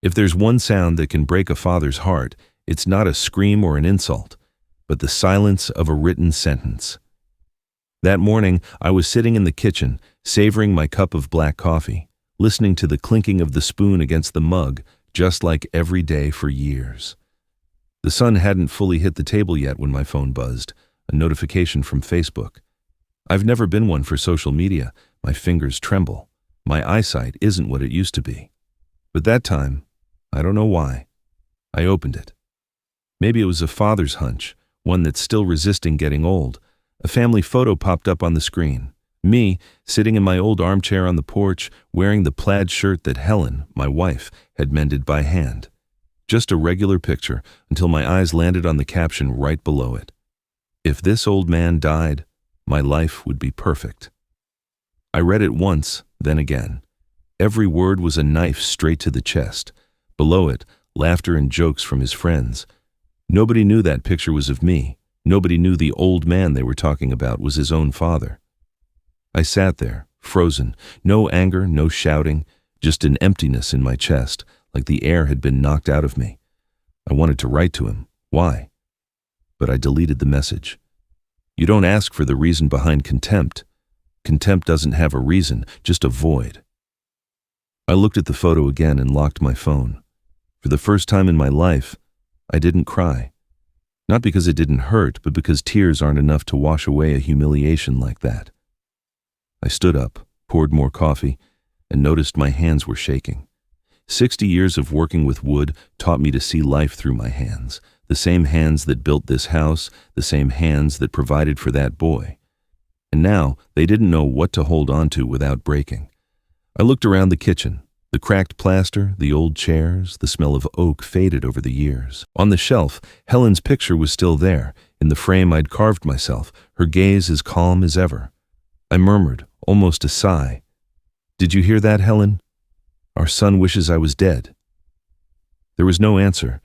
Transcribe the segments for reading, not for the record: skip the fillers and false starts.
If there's one sound that can break a father's heart, it's not a scream or an insult, but the silence of a written sentence. That morning, I was sitting in the kitchen, savoring my cup of black coffee, listening to the clinking of the spoon against the mug, just like every day for years. The sun hadn't fully hit the table yet when my phone buzzed, a notification from Facebook. I've never been one for social media. My fingers tremble. My eyesight isn't what it used to be. But that time, I don't know why, I opened it. Maybe it was a father's hunch, one that's still resisting getting old. A family photo popped up on the screen. Me, sitting in my old armchair on the porch, wearing the plaid shirt that Helen, my wife, had mended by hand. Just a regular picture until my eyes landed on the caption right below it. If this old man died, my life would be perfect. I read it once, then again. Every word was a knife straight to the chest. Below it, laughter and jokes from his friends. Nobody knew that picture was of me. Nobody knew the old man they were talking about was his own father. I sat there, frozen, no anger, no shouting, just an emptiness in my chest, like the air had been knocked out of me. I wanted to write to him. Why? But I deleted the message. You don't ask for the reason behind contempt. Contempt doesn't have a reason, just a void. I looked at the photo again and locked my phone. For the first time in my life, I didn't cry. Not because it didn't hurt, but because tears aren't enough to wash away a humiliation like that. I stood up, poured more coffee, and noticed my hands were shaking. 60 years of working with wood taught me to see life through my hands, the same hands that built this house, the same hands that provided for that boy. And now they didn't know what to hold on to without breaking. I looked around the kitchen. The cracked plaster, the old chairs, the smell of oak faded over the years. On the shelf, Helen's picture was still there, in the frame I'd carved myself, her gaze as calm as ever. I murmured, almost a sigh, "Did you hear that, Helen? Our son wishes I was dead." There was no answer,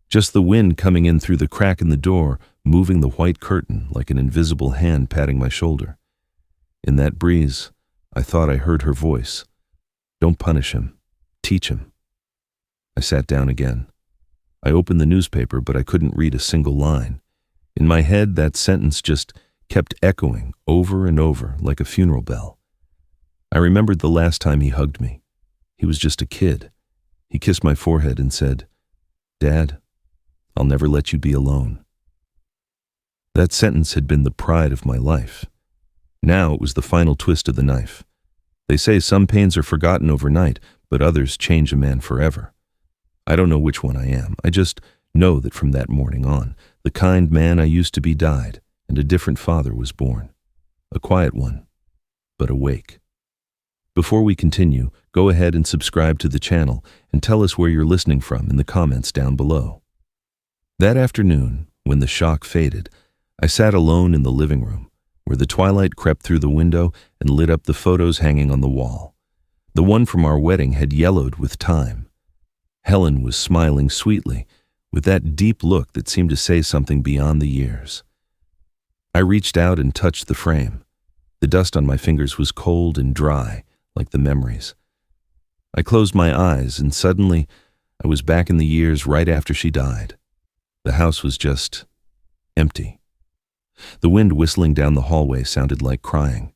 just the wind coming in through the crack in the door, moving the white curtain like an invisible hand patting my shoulder. In that breeze, I thought I heard her voice. "Don't punish him. Teach him." I sat down again. I opened the newspaper, but I couldn't read a single line. In my head, that sentence just kept echoing over and over like a funeral bell. I remembered the last time he hugged me. He was just a kid. He kissed my forehead and said, "Dad, I'll never let you be alone." That sentence had been the pride of my life. Now it was the final twist of the knife. They say some pains are forgotten overnight, but others change a man forever. I don't know which one I am. I just know that from that morning on, the kind man I used to be died, and a different father was born. A quiet one, but awake. Before we continue, go ahead and subscribe to the channel and tell us where you're listening from in the comments down below. That afternoon, when the shock faded, I sat alone in the living room, where the twilight crept through the window and lit up the photos hanging on the wall. The one from our wedding had yellowed with time. Helen was smiling sweetly, with that deep look that seemed to say something beyond the years. I reached out and touched the frame. The dust on my fingers was cold and dry, like the memories. I closed my eyes, and suddenly I was back in the years right after she died. The house was just empty. The wind whistling down the hallway sounded like crying.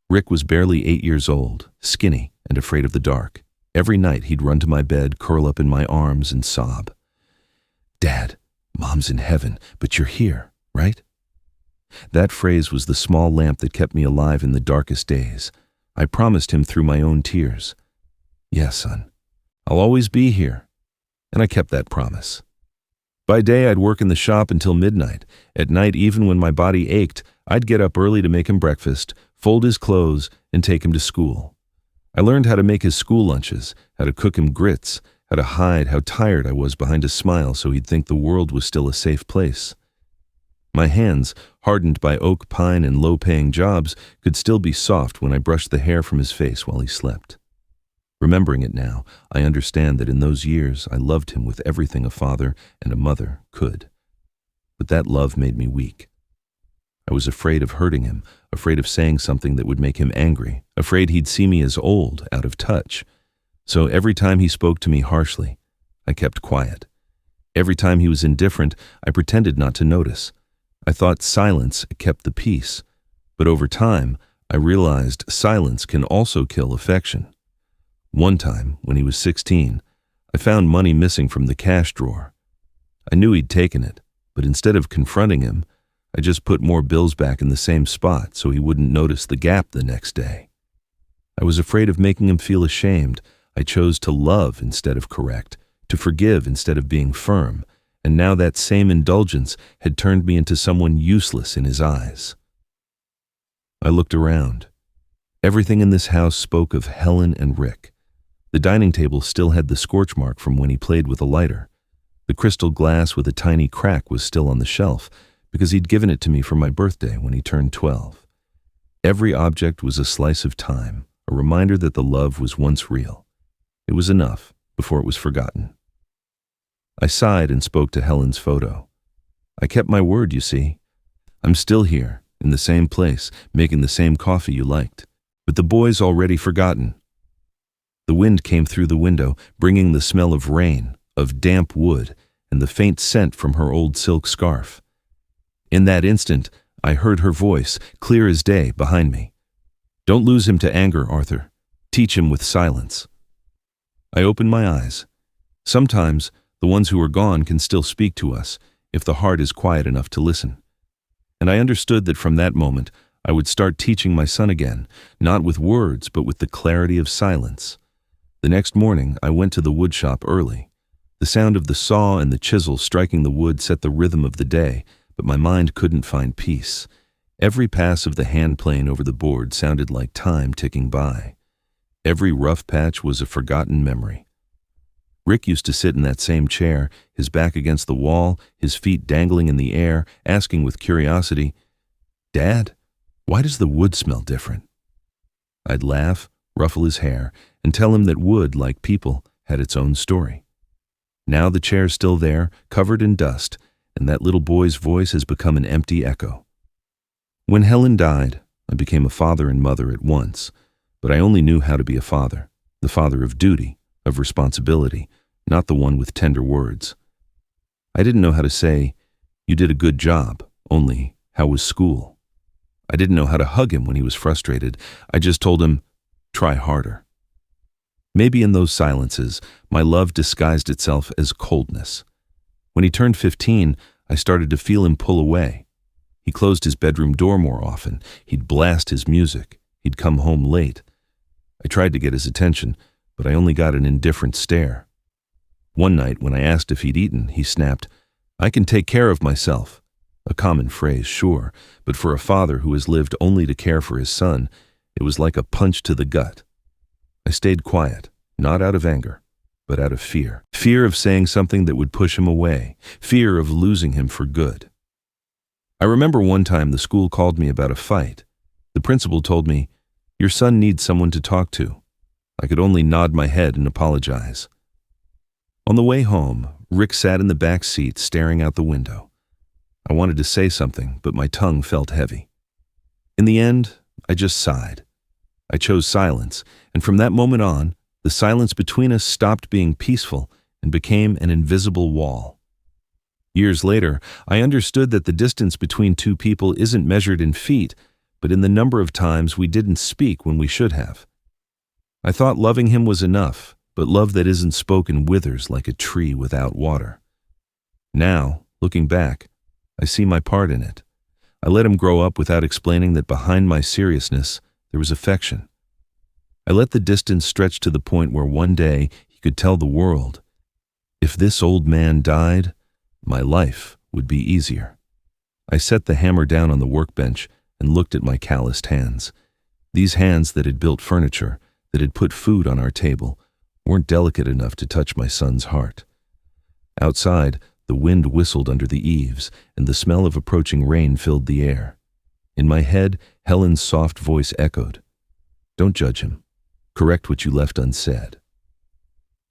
Rick was barely 8 years old, skinny and afraid of the dark. Every night he'd run to my bed, curl up in my arms, and sob. "Dad, Mom's in heaven, but you're here, right?" That phrase was the small lamp that kept me alive in the darkest days. I promised him through my own tears. "Yes, son, I'll always be here." And I kept that promise. By day, I'd work in the shop until midnight. At night, even when my body ached, I'd get up early to make him breakfast, fold his clothes, and take him to school. I learned how to make his school lunches, how to cook him grits, how to hide how tired I was behind a smile so he'd think the world was still a safe place. My hands, hardened by oak, pine, and low-paying jobs, could still be soft when I brushed the hair from his face while he slept. Remembering it now, I understand that in those years I loved him with everything a father and a mother could. But that love made me weak. I was afraid of hurting him, afraid of saying something that would make him angry, afraid he'd see me as old, out of touch. So every time he spoke to me harshly, I kept quiet. Every time he was indifferent, I pretended not to notice. I thought silence kept the peace, but over time, I realized silence can also kill affection. One time, when he was 16, I found money missing from the cash drawer. I knew he'd taken it, but instead of confronting him, I just put more bills back in the same spot so he wouldn't notice the gap the next day. I was afraid of making him feel ashamed. I chose to love instead of correct, to forgive instead of being firm, and now that same indulgence had turned me into someone useless in his eyes. I looked around. Everything in this house spoke of Helen and Rick. The dining table still had the scorch mark from when he played with a lighter. The crystal glass with a tiny crack was still on the shelf because he'd given it to me for my birthday when he turned 12. Every object was a slice of time, a reminder that the love was once real. It was enough before it was forgotten. I sighed and spoke to Helen's photo. I kept my word, you see. I'm still here, in the same place, making the same coffee you liked. But the boy's already forgotten. The wind came through the window, bringing the smell of rain, of damp wood, and the faint scent from her old silk scarf. In that instant, I heard her voice, clear as day, behind me. Don't lose him to anger, Arthur. Teach him with silence. I opened my eyes. Sometimes, the ones who are gone can still speak to us, if the heart is quiet enough to listen. And I understood that from that moment, I would start teaching my son again, not with words, but with the clarity of silence. The next morning, I went to the wood shop early. The sound of the saw and the chisel striking the wood set the rhythm of the day, but my mind couldn't find peace. Every pass of the hand plane over the board sounded like time ticking by. Every rough patch was a forgotten memory. Rick used to sit in that same chair, his back against the wall, his feet dangling in the air, asking with curiosity, "Dad, why does the wood smell different?" I'd laugh, ruffle his hair, and tell him that wood, like people, had its own story. Now the chair's still there, covered in dust, and that little boy's voice has become an empty echo. When Helen died, I became a father and mother at once, but I only knew how to be a father, the father of duty, of responsibility, not the one with tender words. I didn't know how to say, "You did a good job," only, "How was school?" I didn't know how to hug him when he was frustrated. I just told him, "Try harder." Maybe in those silences, my love disguised itself as coldness. When he turned 15, I started to feel him pull away. He closed his bedroom door more often. He'd blast his music. He'd come home late. I tried to get his attention, but I only got an indifferent stare. One night, when I asked if he'd eaten, he snapped, "I can take care of myself." A common phrase, sure, but for a father who has lived only to care for his son, it was like a punch to the gut. I stayed quiet, not out of anger, but out of fear. Fear of saying something that would push him away. Fear of losing him for good. I remember one time the school called me about a fight. The principal told me, "Your son needs someone to talk to." I could only nod my head and apologize. On the way home, Rick sat in the back seat staring out the window. I wanted to say something, but my tongue felt heavy. In the end, I just sighed. I chose silence, and from that moment on, the silence between us stopped being peaceful and became an invisible wall. Years later, I understood that the distance between two people isn't measured in feet, but in the number of times we didn't speak when we should have. I thought loving him was enough, but love that isn't spoken withers like a tree without water. Now, looking back, I see my part in it. I let him grow up without explaining that behind my seriousness, there was affection. I let the distance stretch to the point where one day he could tell the world, "If this old man died, my life would be easier." I set the hammer down on the workbench and looked at my calloused hands. These hands that had built furniture, that had put food on our table, weren't delicate enough to touch my son's heart. Outside, the wind whistled under the eaves, and the smell of approaching rain filled the air. In my head, Helen's soft voice echoed, "Don't judge him. Correct what you left unsaid."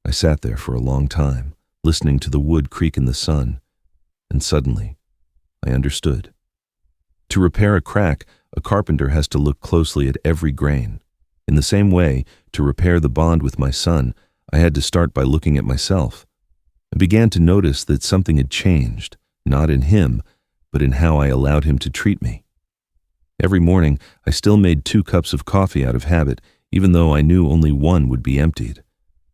I sat there for a long time, listening to the wood creak in the sun, and suddenly, I understood. To repair a crack, a carpenter has to look closely at every grain. In the same way, to repair the bond with my son, I had to start by looking at myself. I began to notice that something had changed, not in him, but in how I allowed him to treat me. Every morning, I still made 2 cups of coffee out of habit, even though I knew only one would be emptied.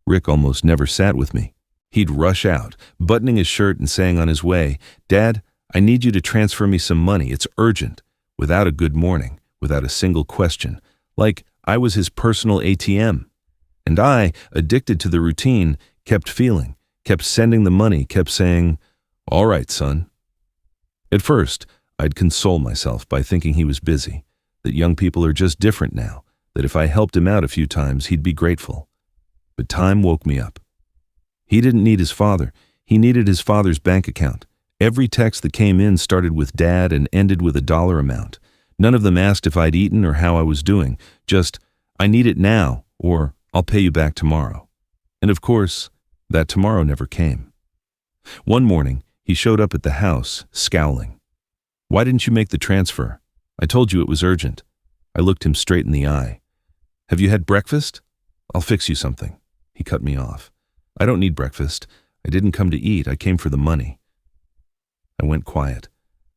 Rick almost never sat with me. He'd rush out, buttoning his shirt and saying on his way, "Dad, I need you to transfer me some money. It's urgent," without a good morning, without a single question, like I was his personal ATM. And I, addicted to the routine, kept sending the money, kept saying, "All right, son." At first, I'd console myself by thinking he was busy, that young people are just different now, that if I helped him out a few times, he'd be grateful. But time woke me up. He didn't need his father. He needed his father's bank account. Every text that came in started with Dad and ended with a dollar amount. None of them asked if I'd eaten or how I was doing. Just, "I need it now," or "I'll pay you back tomorrow." And of course, that tomorrow never came. One morning, he showed up at the house, scowling. "Why didn't you make the transfer? I told you it was urgent." I looked him straight in the eye. "Have you had breakfast? I'll fix you something." He cut me off. "I don't need breakfast. I didn't come to eat. I came for the money." I went quiet.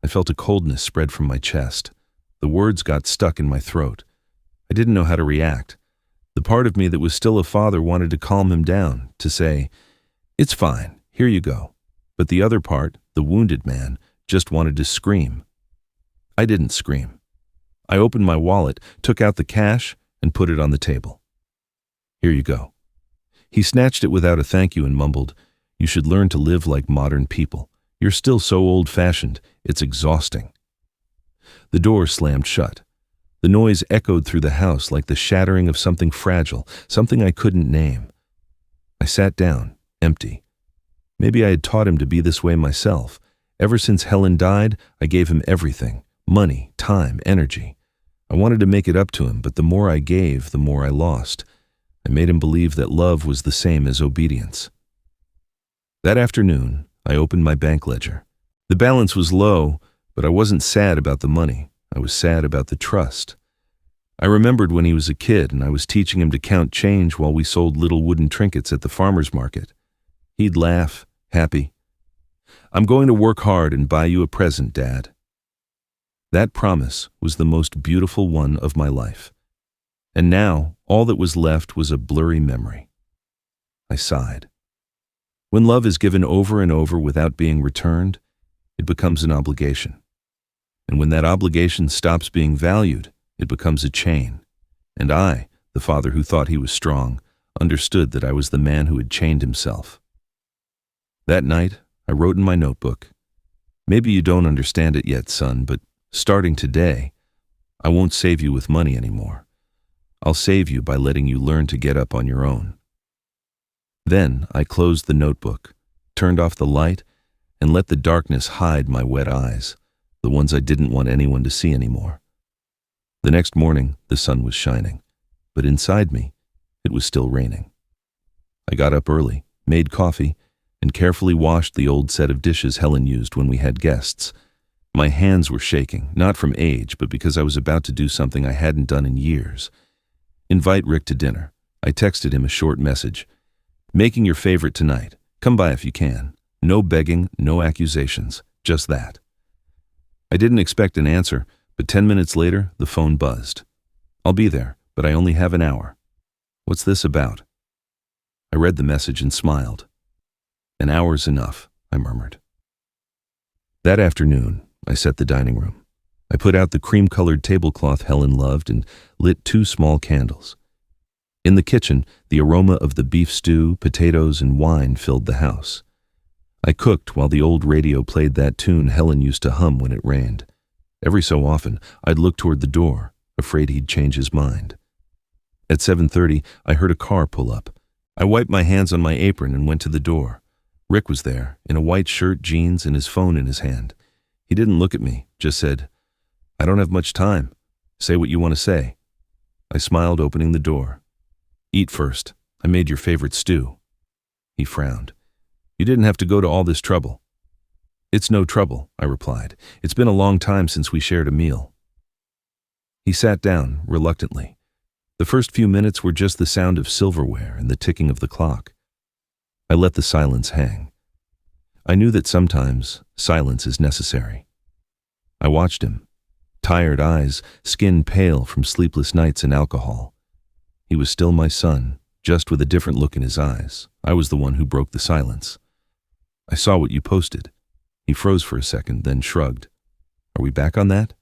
I felt a coldness spread from my chest. The words got stuck in my throat. I didn't know how to react. The part of me that was still a father wanted to calm him down, to say, "It's fine, here you go." But the other part, the wounded man, just wanted to scream. I didn't scream. I opened my wallet, took out the cash, and put it on the table. "Here you go." He snatched it without a thank you and mumbled, "You should learn to live like modern people. You're still so old-fashioned, it's exhausting." The door slammed shut. The noise echoed through the house like the shattering of something fragile, something I couldn't name. I sat down, empty. Maybe I had taught him to be this way myself. Ever since Helen died, I gave him everything: money, time, energy. I wanted to make it up to him, but the more I gave, the more I lost. I made him believe that love was the same as obedience. That afternoon, I opened my bank ledger. The balance was low, but I wasn't sad about the money. I was sad about the trust. I remembered when he was a kid and I was teaching him to count change while we sold little wooden trinkets at the farmer's market. He'd laugh, happy. "I'm going to work hard and buy you a present, Dad." That promise was the most beautiful one of my life. And now, all that was left was a blurry memory. I sighed. When love is given over and over without being returned, it becomes an obligation. And when that obligation stops being valued, it becomes a chain. And I, the father who thought he was strong, understood that I was the man who had chained himself. That night, I wrote in my notebook, "Maybe you don't understand it yet, son, but starting today, I won't save you with money anymore. I'll save you by letting you learn to get up on your own." Then I closed the notebook, turned off the light, and let the darkness hide my wet eyes, the ones I didn't want anyone to see anymore. The next morning, the sun was shining, but inside me, it was still raining. I got up early, made coffee, and carefully washed the old set of dishes Helen used when we had guests. My hands were shaking, not from age, but because I was about to do something I hadn't done in years. "Invite Rick to dinner." I texted him a short message. "Making your favorite tonight. Come by if you can. No begging, no accusations, just that." I didn't expect an answer, but 10 minutes later, the phone buzzed. "I'll be there, but I only have an hour." "What's this about?" I read the message and smiled. "An hour's enough," I murmured. That afternoon, I set the dining room. I put out the cream-colored tablecloth Helen loved and lit 2 small candles. In the kitchen, the aroma of the beef stew, potatoes, and wine filled the house. I cooked while the old radio played that tune Helen used to hum when it rained. Every so often, I'd look toward the door, afraid he'd change his mind. At 7:30, I heard a car pull up. I wiped my hands on my apron and went to the door. Rick was there, in a white shirt, jeans, and his phone in his hand. He didn't look at me, just said, "I don't have much time. Say what you want to say." I smiled, opening the door. "Eat first. I made your favorite stew." He frowned. "You didn't have to go to all this trouble." "It's no trouble," I replied. "It's been a long time since we shared a meal." He sat down, reluctantly. The first few minutes were just the sound of silverware and the ticking of the clock. I let the silence hang. I knew that sometimes silence is necessary. I watched him, tired eyes, skin pale from sleepless nights and alcohol. He was still my son, just with a different look in his eyes. I was the one who broke the silence. I saw what you posted. He froze for a second, then shrugged. Are we back on that?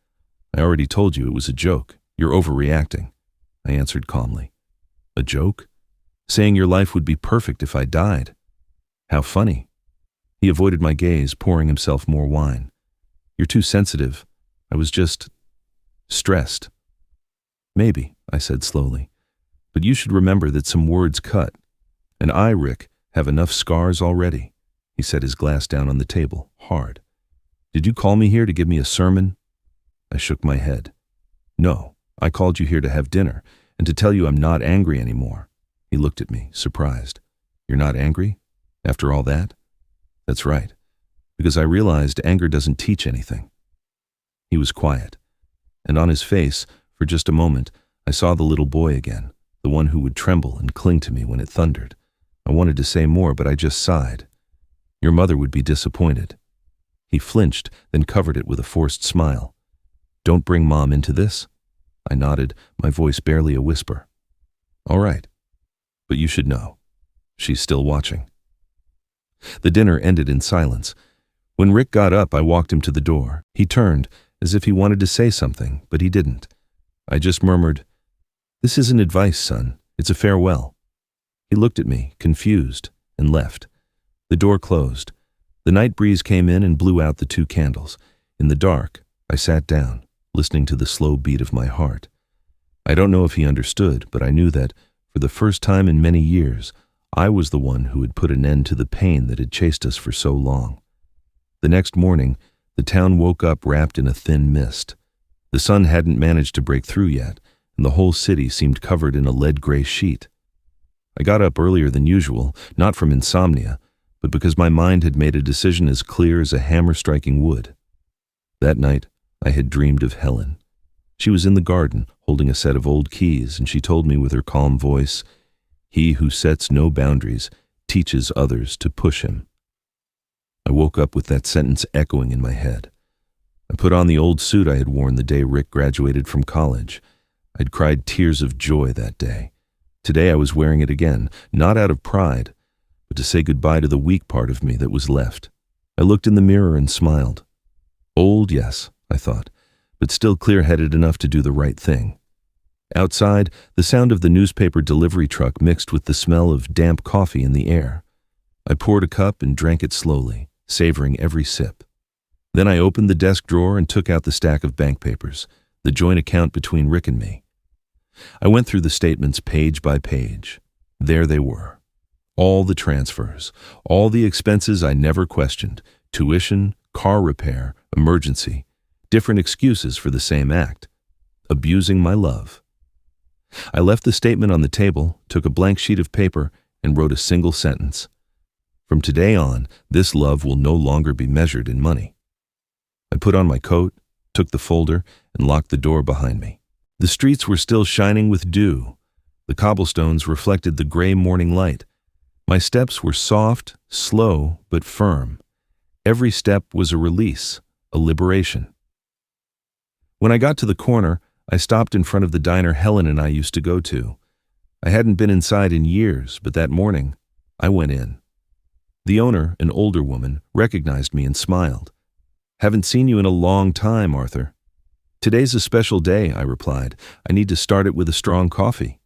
I already told you it was a joke. You're overreacting. I answered calmly. A joke? Saying your life would be perfect if I died. How funny. He avoided my gaze, pouring himself more wine. You're too sensitive. I was just stressed. Maybe, I said slowly. But you should remember that some words cut. And I, Rick, have enough scars already. He set his glass down on the table, hard. Did you call me here to give me a sermon? I shook my head. No, I called you here to have dinner and to tell you I'm not angry anymore. He looked at me, surprised. You're not angry? After all that? That's right. Because I realized anger doesn't teach anything. He was quiet. And on his face, for just a moment, I saw the little boy again, the one who would tremble and cling to me when it thundered. I wanted to say more, but I just sighed. Your mother would be disappointed. He flinched, then covered it with a forced smile. Don't bring Mom into this? I nodded, my voice barely a whisper. All right. But you should know. She's still watching. The dinner ended in silence. When Rick got up, I walked him to the door. He turned, as if he wanted to say something, but he didn't. I just murmured, This isn't advice, son. It's a farewell. He looked at me, confused, and left. The door closed. The night breeze came in and blew out the 2 candles. In the dark, I sat down, listening to the slow beat of my heart. I don't know if he understood, but I knew that, for the first time in many years, I was the one who had put an end to the pain that had chased us for so long. The next morning, the town woke up wrapped in a thin mist. The sun hadn't managed to break through yet, and the whole city seemed covered in a lead-gray sheet. I got up earlier than usual, not from insomnia, but because my mind had made a decision as clear as a hammer striking wood. That night, I had dreamed of Helen. She was in the garden, holding a set of old keys, and she told me with her calm voice, He who sets no boundaries teaches others to push him. I woke up with that sentence echoing in my head. I put on the old suit I had worn the day Rick graduated from college. I'd cried tears of joy that day. Today I was wearing it again, not out of pride, but to say goodbye to the weak part of me that was left. I looked in the mirror and smiled. Old, yes, I thought, but still clear-headed enough to do the right thing. Outside, the sound of the newspaper delivery truck mixed with the smell of damp coffee in the air. I poured a cup and drank it slowly, savoring every sip. Then I opened the desk drawer and took out the stack of bank papers, the joint account between Rick and me. I went through the statements page by page. There they were. All the transfers, all the expenses I never questioned, tuition, car repair, emergency, different excuses for the same act, abusing my love. I left the statement on the table, took a blank sheet of paper, and wrote a single sentence. From today on, this love will no longer be measured in money. I put on my coat, took the folder, and locked the door behind me. The streets were still shining with dew. The cobblestones reflected the gray morning light. My steps were soft, slow, but firm. Every step was a release, a liberation. When I got to the corner, I stopped in front of the diner Helen and I used to go to. I hadn't been inside in years, but that morning, I went in. The owner, an older woman, recognized me and smiled. Haven't seen you in a long time, Arthur. Today's a special day, I replied. I need to start it with a strong coffee.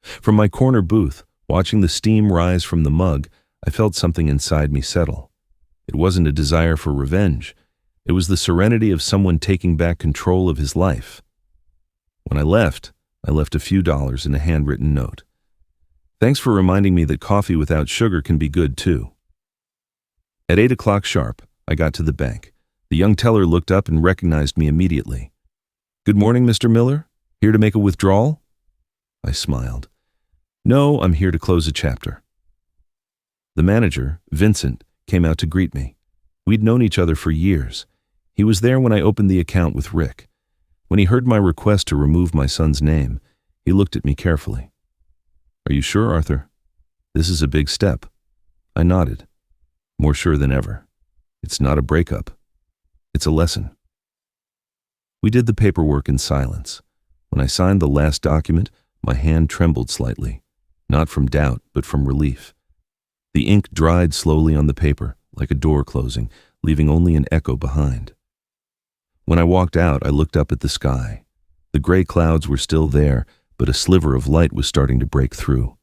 From my corner booth, watching the steam rise from the mug, I felt something inside me settle. It wasn't a desire for revenge. It was the serenity of someone taking back control of his life. When I left a few dollars in a handwritten note. Thanks for reminding me that coffee without sugar can be good too. At 8 o'clock sharp, I got to the bank. The young teller looked up and recognized me immediately. Good morning, Mr. Miller. Here to make a withdrawal? I smiled. No, I'm here to close a chapter. The manager, Vincent, came out to greet me. We'd known each other for years. He was there when I opened the account with Rick. When he heard my request to remove my son's name, he looked at me carefully. Are you sure, Arthur? This is a big step. I nodded. more sure than ever. It's not a breakup. It's a lesson. We did the paperwork in silence. When I signed the last document, my hand trembled slightly, not from doubt, but from relief. The ink dried slowly on the paper, like a door closing, leaving only an echo behind. When I walked out, I looked up at the sky. The gray clouds were still there, but a sliver of light was starting to break through.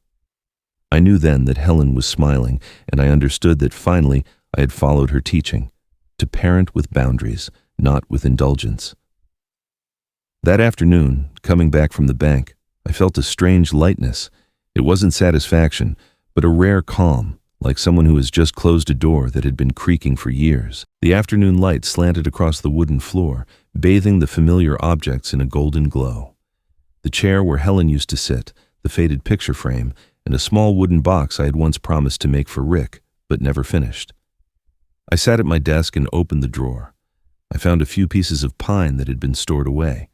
I knew then that Helen was smiling, and I understood that finally I had followed her teaching, to parent with boundaries, not with indulgence. That afternoon, coming back from the bank, I felt a strange lightness. It wasn't satisfaction, but a rare calm, like someone who has just closed a door that had been creaking for years. The afternoon light slanted across the wooden floor, bathing the familiar objects in a golden glow. The chair where Helen used to sit, the faded picture frame, and a small wooden box I had once promised to make for Rick, but never finished. I sat at my desk and opened the drawer. I found a few pieces of pine that had been stored away.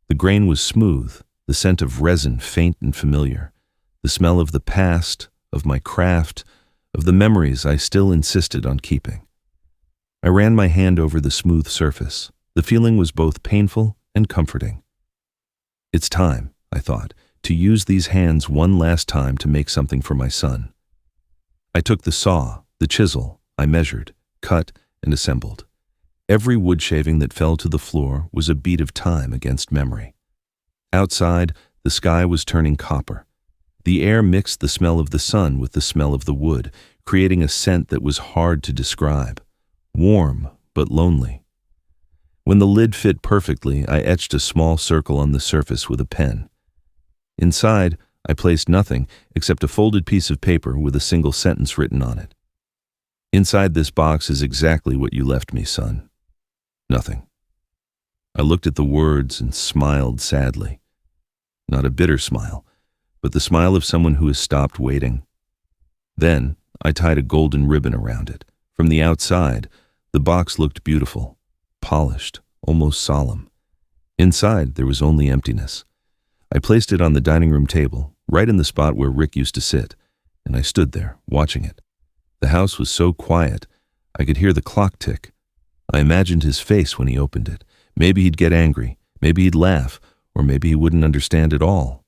The grain was smooth, the scent of resin faint and familiar, the smell of the past, of my craft, of the memories I still insisted on keeping. I ran my hand over the smooth surface. The feeling was both painful and comforting. It's time, I thought, to use these hands one last time to make something for my son. I took the saw, the chisel, I measured, cut, and assembled. Every wood shaving that fell to the floor was a beat of time against memory. Outside, the sky was turning copper. The air mixed the smell of the sun with the smell of the wood, creating a scent that was hard to describe. Warm, but lonely. When the lid fit perfectly, I etched a small circle on the surface with a pen. Inside, I placed nothing except a folded piece of paper with a single sentence written on it. Inside this box is exactly what you left me, son. Nothing. I looked at the words and smiled sadly. Not a bitter smile, but the smile of someone who has stopped waiting. Then I tied a golden ribbon around it. From the outside, the box looked beautiful, polished, almost solemn. Inside, there was only emptiness. I placed it on the dining room table, right in the spot where Rick used to sit, and I stood there, watching it. The house was so quiet, I could hear the clock tick. I imagined his face when he opened it. Maybe he'd get angry, maybe he'd laugh, or maybe he wouldn't understand at all.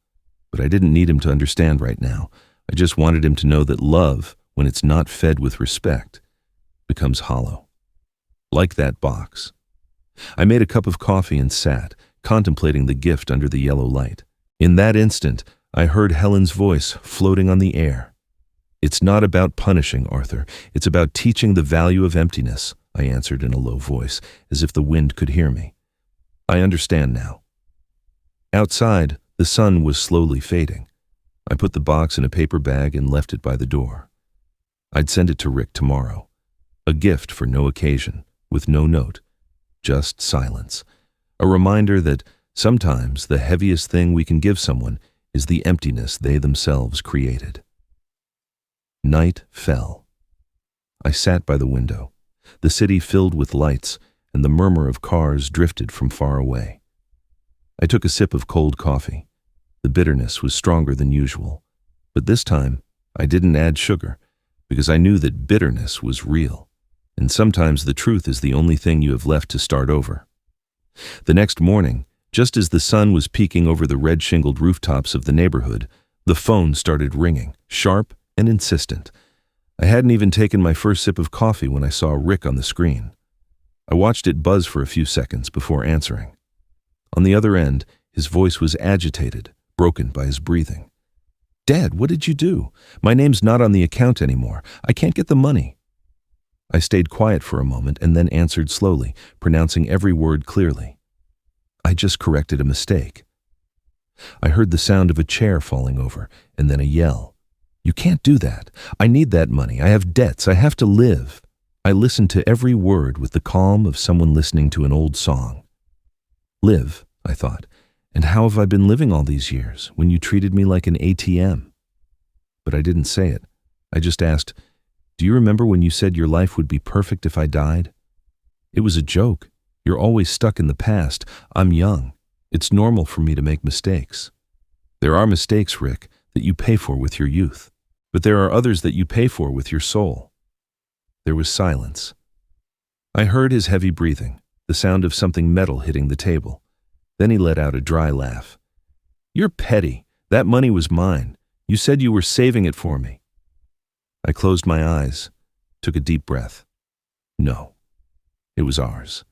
But I didn't need him to understand right now. I just wanted him to know that love, when it's not fed with respect, becomes hollow. Like that box. I made a cup of coffee and sat, contemplating the gift under the yellow light. In that instant, I heard Helen's voice floating on the air. "It's not about punishing, Arthur. It's about teaching the value of emptiness," I answered in a low voice, as if the wind could hear me. "I understand now." Outside, the sun was slowly fading. I put the box in a paper bag and left it by the door. I'd send it to Rick tomorrow. A gift for no occasion, with no note, just silence. A reminder that sometimes the heaviest thing we can give someone is the emptiness they themselves created. Night fell. I sat by the window. The city filled with lights, and the murmur of cars drifted from far away. I took a sip of cold coffee. The bitterness was stronger than usual, but this time I didn't add sugar, because I knew that bitterness was real, and sometimes the truth is the only thing you have left to start over. The next morning, just as the sun was peeking over the red-shingled rooftops of the neighborhood, the phone started ringing, sharp and insistent. I hadn't even taken my first sip of coffee when I saw Rick on the screen. I watched it buzz for a few seconds before answering. On the other end, his voice was agitated, broken by his breathing. "Dad, what did you do? My name's not on the account anymore. I can't get the money." I stayed quiet for a moment and then answered slowly, pronouncing every word clearly. "I just corrected a mistake." I heard the sound of a chair falling over, and then a yell. "You can't do that. I need that money. I have debts. I have to live." I listened to every word with the calm of someone listening to an old song. Live, I thought, and how have I been living all these years when you treated me like an ATM? But I didn't say it. I just asked, "Do you remember when you said your life would be perfect if I died?" "It was a joke. You're always stuck in the past. I'm young. It's normal for me to make mistakes." "There are mistakes, Rick, that you pay for with your youth. But there are others that you pay for with your soul." There was silence. I heard his heavy breathing, the sound of something metal hitting the table. Then he let out a dry laugh. "You're petty. That money was mine. You said you were saving it for me." I closed my eyes, took a deep breath. No, it was ours.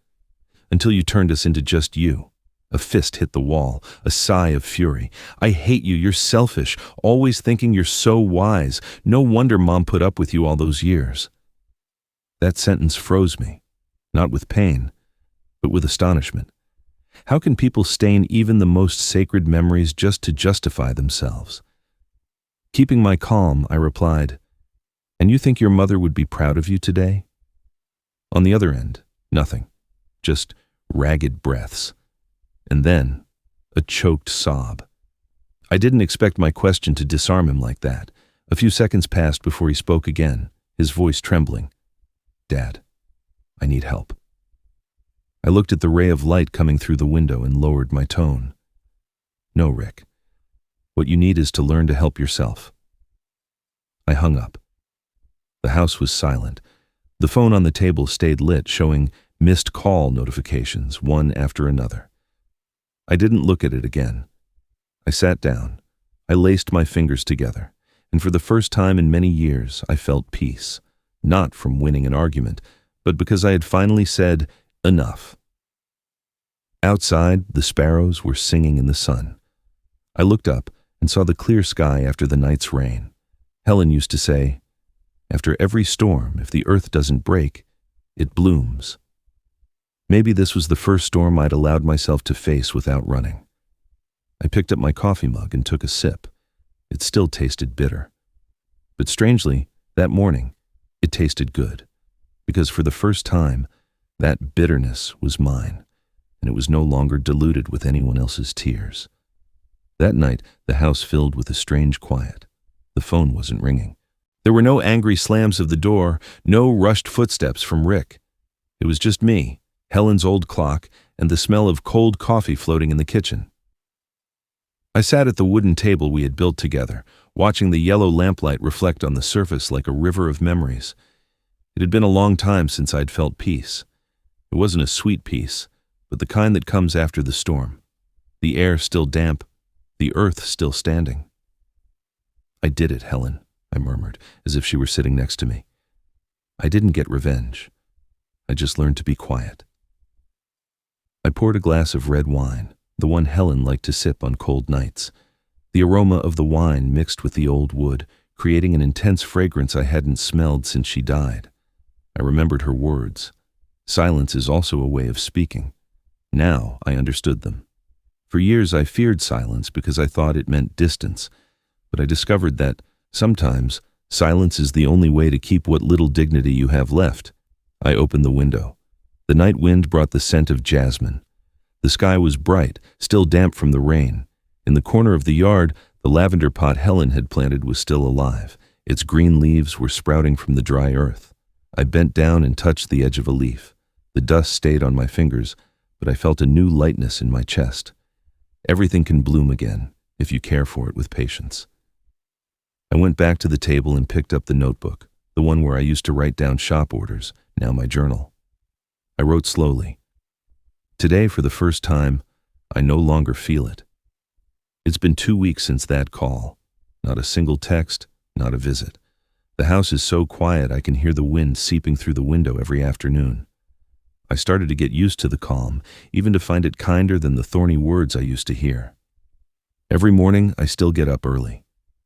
Until you turned us into just you. A fist hit the wall, a sigh of fury. "I hate you. You're selfish, always thinking you're so wise. No wonder Mom put up with you all those years." That sentence froze me, not with pain, but with astonishment. How can people stain even the most sacred memories just to justify themselves? Keeping my calm, I replied, "And you think your mother would be proud of you today?" On the other end, nothing, just ragged breaths. And then, a choked sob. I didn't expect my question to disarm him like that. A few seconds passed before he spoke again, his voice trembling. "Dad, I need help." I looked at the ray of light coming through the window and lowered my tone. "No, Rick. What you need is to learn to help yourself." I hung up. The house was silent. The phone on the table stayed lit, showing missed call notifications, one after another. I didn't look at it again. I sat down. I laced my fingers together, and for the first time in many years, I felt peace. Not from winning an argument, but because I had finally said, enough. Outside, the sparrows were singing in the sun. I looked up and saw the clear sky after the night's rain. Helen used to say, "After every storm, if the earth doesn't break, it blooms." Maybe this was the first storm I'd allowed myself to face without running. I picked up my coffee mug and took a sip. It still tasted bitter. But strangely, that morning, it tasted good, because for the first time, that bitterness was mine, and it was no longer diluted with anyone else's tears. That night, the house filled with a strange quiet. The phone wasn't ringing. There were no angry slams of the door, no rushed footsteps from Rick. It was just me, Helen's old clock, and the smell of cold coffee floating in the kitchen. I sat at the wooden table we had built together, watching the yellow lamplight reflect on the surface like a river of memories. It had been a long time since I'd felt peace. It wasn't a sweet peace, but the kind that comes after the storm. The air still damp, the earth still standing. "I did it, Helen," I murmured, as if she were sitting next to me. "I didn't get revenge. I just learned to be quiet." I poured a glass of red wine, the one Helen liked to sip on cold nights. The aroma of the wine mixed with the old wood, creating an intense fragrance I hadn't smelled since she died. I remembered her words. Silence is also a way of speaking. Now I understood them. For years I feared silence because I thought it meant distance, but I discovered that, sometimes, silence is the only way to keep what little dignity you have left. I opened the window. The night wind brought the scent of jasmine. The sky was bright, still damp from the rain. In the corner of the yard, the lavender pot Helen had planted was still alive. Its green leaves were sprouting from the dry earth. I bent down and touched the edge of a leaf. The dust stayed on my fingers, but I felt a new lightness in my chest. Everything can bloom again, if you care for it with patience. I went back to the table and picked up the notebook, the one where I used to write down shop orders, now my journal. I wrote slowly. Today, for the first time, I no longer feel it. It's been 2 weeks since that call. Not a single text, not a visit. The house is so quiet I can hear the wind seeping through the window every afternoon. I started to get used to the calm, even to find it kinder than the thorny words I used to hear. Every morning, I still get up early.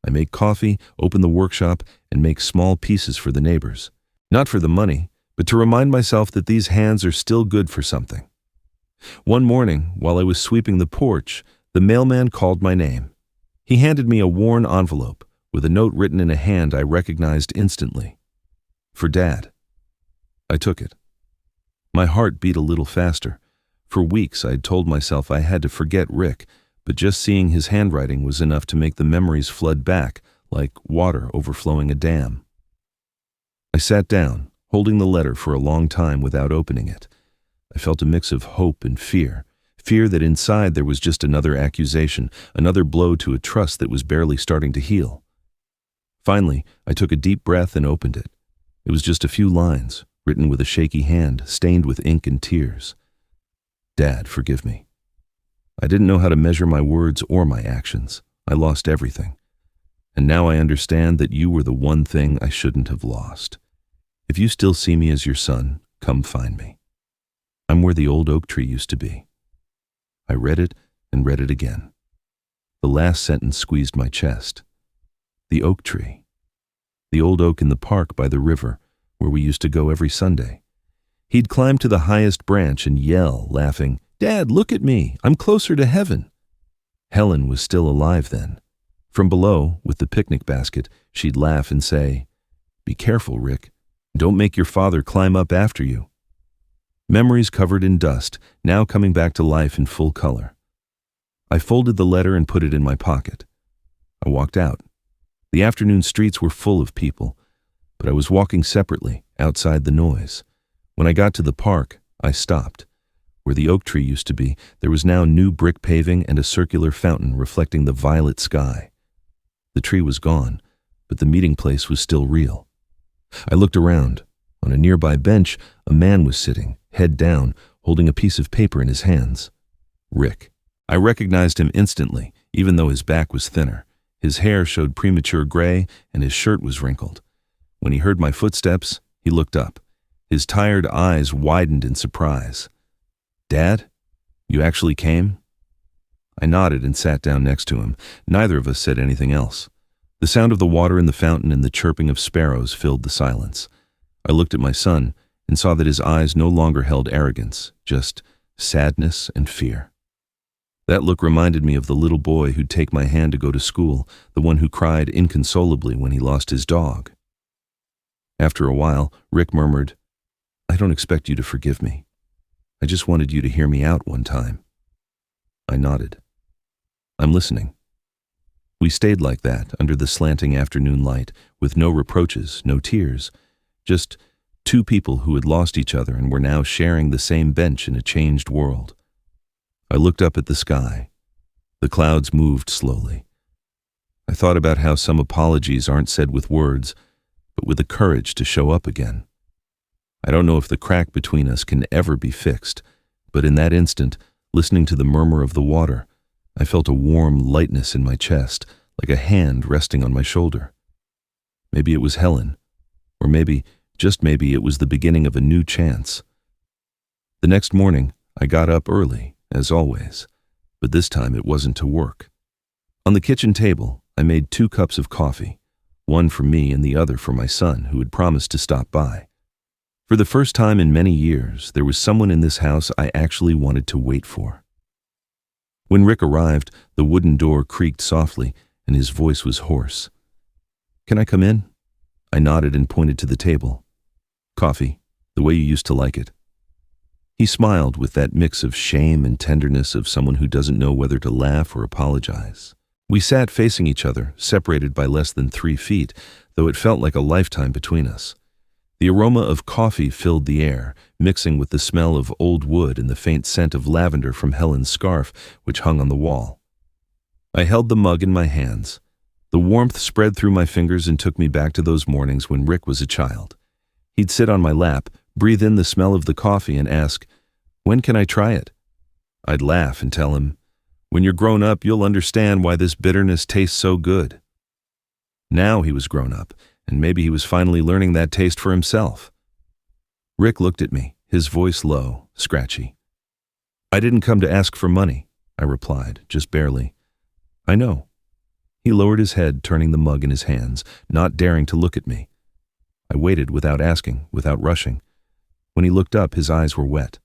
I make coffee, open the workshop, and make small pieces for the neighbors. Not for the money, but to remind myself that these hands are still good for something. One morning, while I was sweeping the porch, the mailman called my name. He handed me a worn envelope with a note written in a hand I recognized instantly. For Dad. I took it. My heart beat a little faster. For weeks I had told myself I had to forget Rick, but just seeing his handwriting was enough to make the memories flood back, like water overflowing a dam. I sat down, holding the letter for a long time without opening it. I felt a mix of hope and fear that inside there was just another accusation, another blow to a trust that was barely starting to heal. Finally, I took a deep breath and opened it. It was just a few lines, written with a shaky hand, stained with ink and tears. Dad, forgive me. I didn't know how to measure my words or my actions. I lost everything. And now I understand that you were the one thing I shouldn't have lost. If you still see me as your son, come find me. I'm where the old oak tree used to be. I read it and read it again. The last sentence squeezed my chest. The oak tree. The old oak in the park by the river, where we used to go every Sunday. He'd climb to the highest branch and yell, laughing, "Dad, look at me, I'm closer to heaven." Helen was still alive then. From below, with the picnic basket, she'd laugh and say, "Be careful, Rick. Don't make your father climb up after you." Memories covered in dust, now coming back to life in full color. I folded the letter and put it in my pocket. I walked out. The afternoon streets were full of people, but I was walking separately, outside the noise. When I got to the park, I stopped. Where the oak tree used to be, there was now new brick paving and a circular fountain reflecting the violet sky. The tree was gone, but the meeting place was still real. I looked around. On a nearby bench, a man was sitting, head down, holding a piece of paper in his hands. Rick. I recognized him instantly, even though his back was thinner. His hair showed premature gray, and his shirt was wrinkled. When he heard my footsteps, he looked up. His tired eyes widened in surprise. "Dad? You actually came?" I nodded and sat down next to him. Neither of us said anything else. The sound of the water in the fountain and the chirping of sparrows filled the silence. I looked at my son and saw that his eyes no longer held arrogance, just sadness and fear. That look reminded me of the little boy who'd take my hand to go to school, the one who cried inconsolably when he lost his dog. After a while, Rick murmured, "I don't expect you to forgive me. I just wanted you to hear me out one time." I nodded. "I'm listening." We stayed like that under the slanting afternoon light, with no reproaches, no tears, just two people who had lost each other and were now sharing the same bench in a changed world. I looked up at the sky. The clouds moved slowly. I thought about how some apologies aren't said with words, but with the courage to show up again. I don't know if the crack between us can ever be fixed, but in that instant, listening to the murmur of the water, I felt a warm lightness in my chest, like a hand resting on my shoulder. Maybe it was Helen, or maybe, just maybe, it was the beginning of a new chance. The next morning, I got up early, as always, but this time it wasn't to work. On the kitchen table, I made 2 cups of coffee, one for me and the other for my son, who had promised to stop by. For the first time in many years, there was someone in this house I actually wanted to wait for. When Rick arrived, the wooden door creaked softly, and his voice was hoarse. "Can I come in?" I nodded and pointed to the table. "Coffee, the way you used to like it." He smiled with that mix of shame and tenderness of someone who doesn't know whether to laugh or apologize. We sat facing each other, separated by less than 3 feet, though it felt like a lifetime between us. The aroma of coffee filled the air, mixing with the smell of old wood and the faint scent of lavender from Helen's scarf, which hung on the wall. I held the mug in my hands. The warmth spread through my fingers and took me back to those mornings when Rick was a child. He'd sit on my lap, breathe in the smell of the coffee, and ask, "When can I try it?" I'd laugh and tell him, "When you're grown up, you'll understand why this bitterness tastes so good." Now he was grown up, and maybe he was finally learning that taste for himself. Rick looked at me, his voice low, scratchy. "I didn't come to ask for money," I replied, just barely. "I know." He lowered his head, turning the mug in his hands, not daring to look at me. I waited without asking, without rushing. When he looked up, his eyes were wet.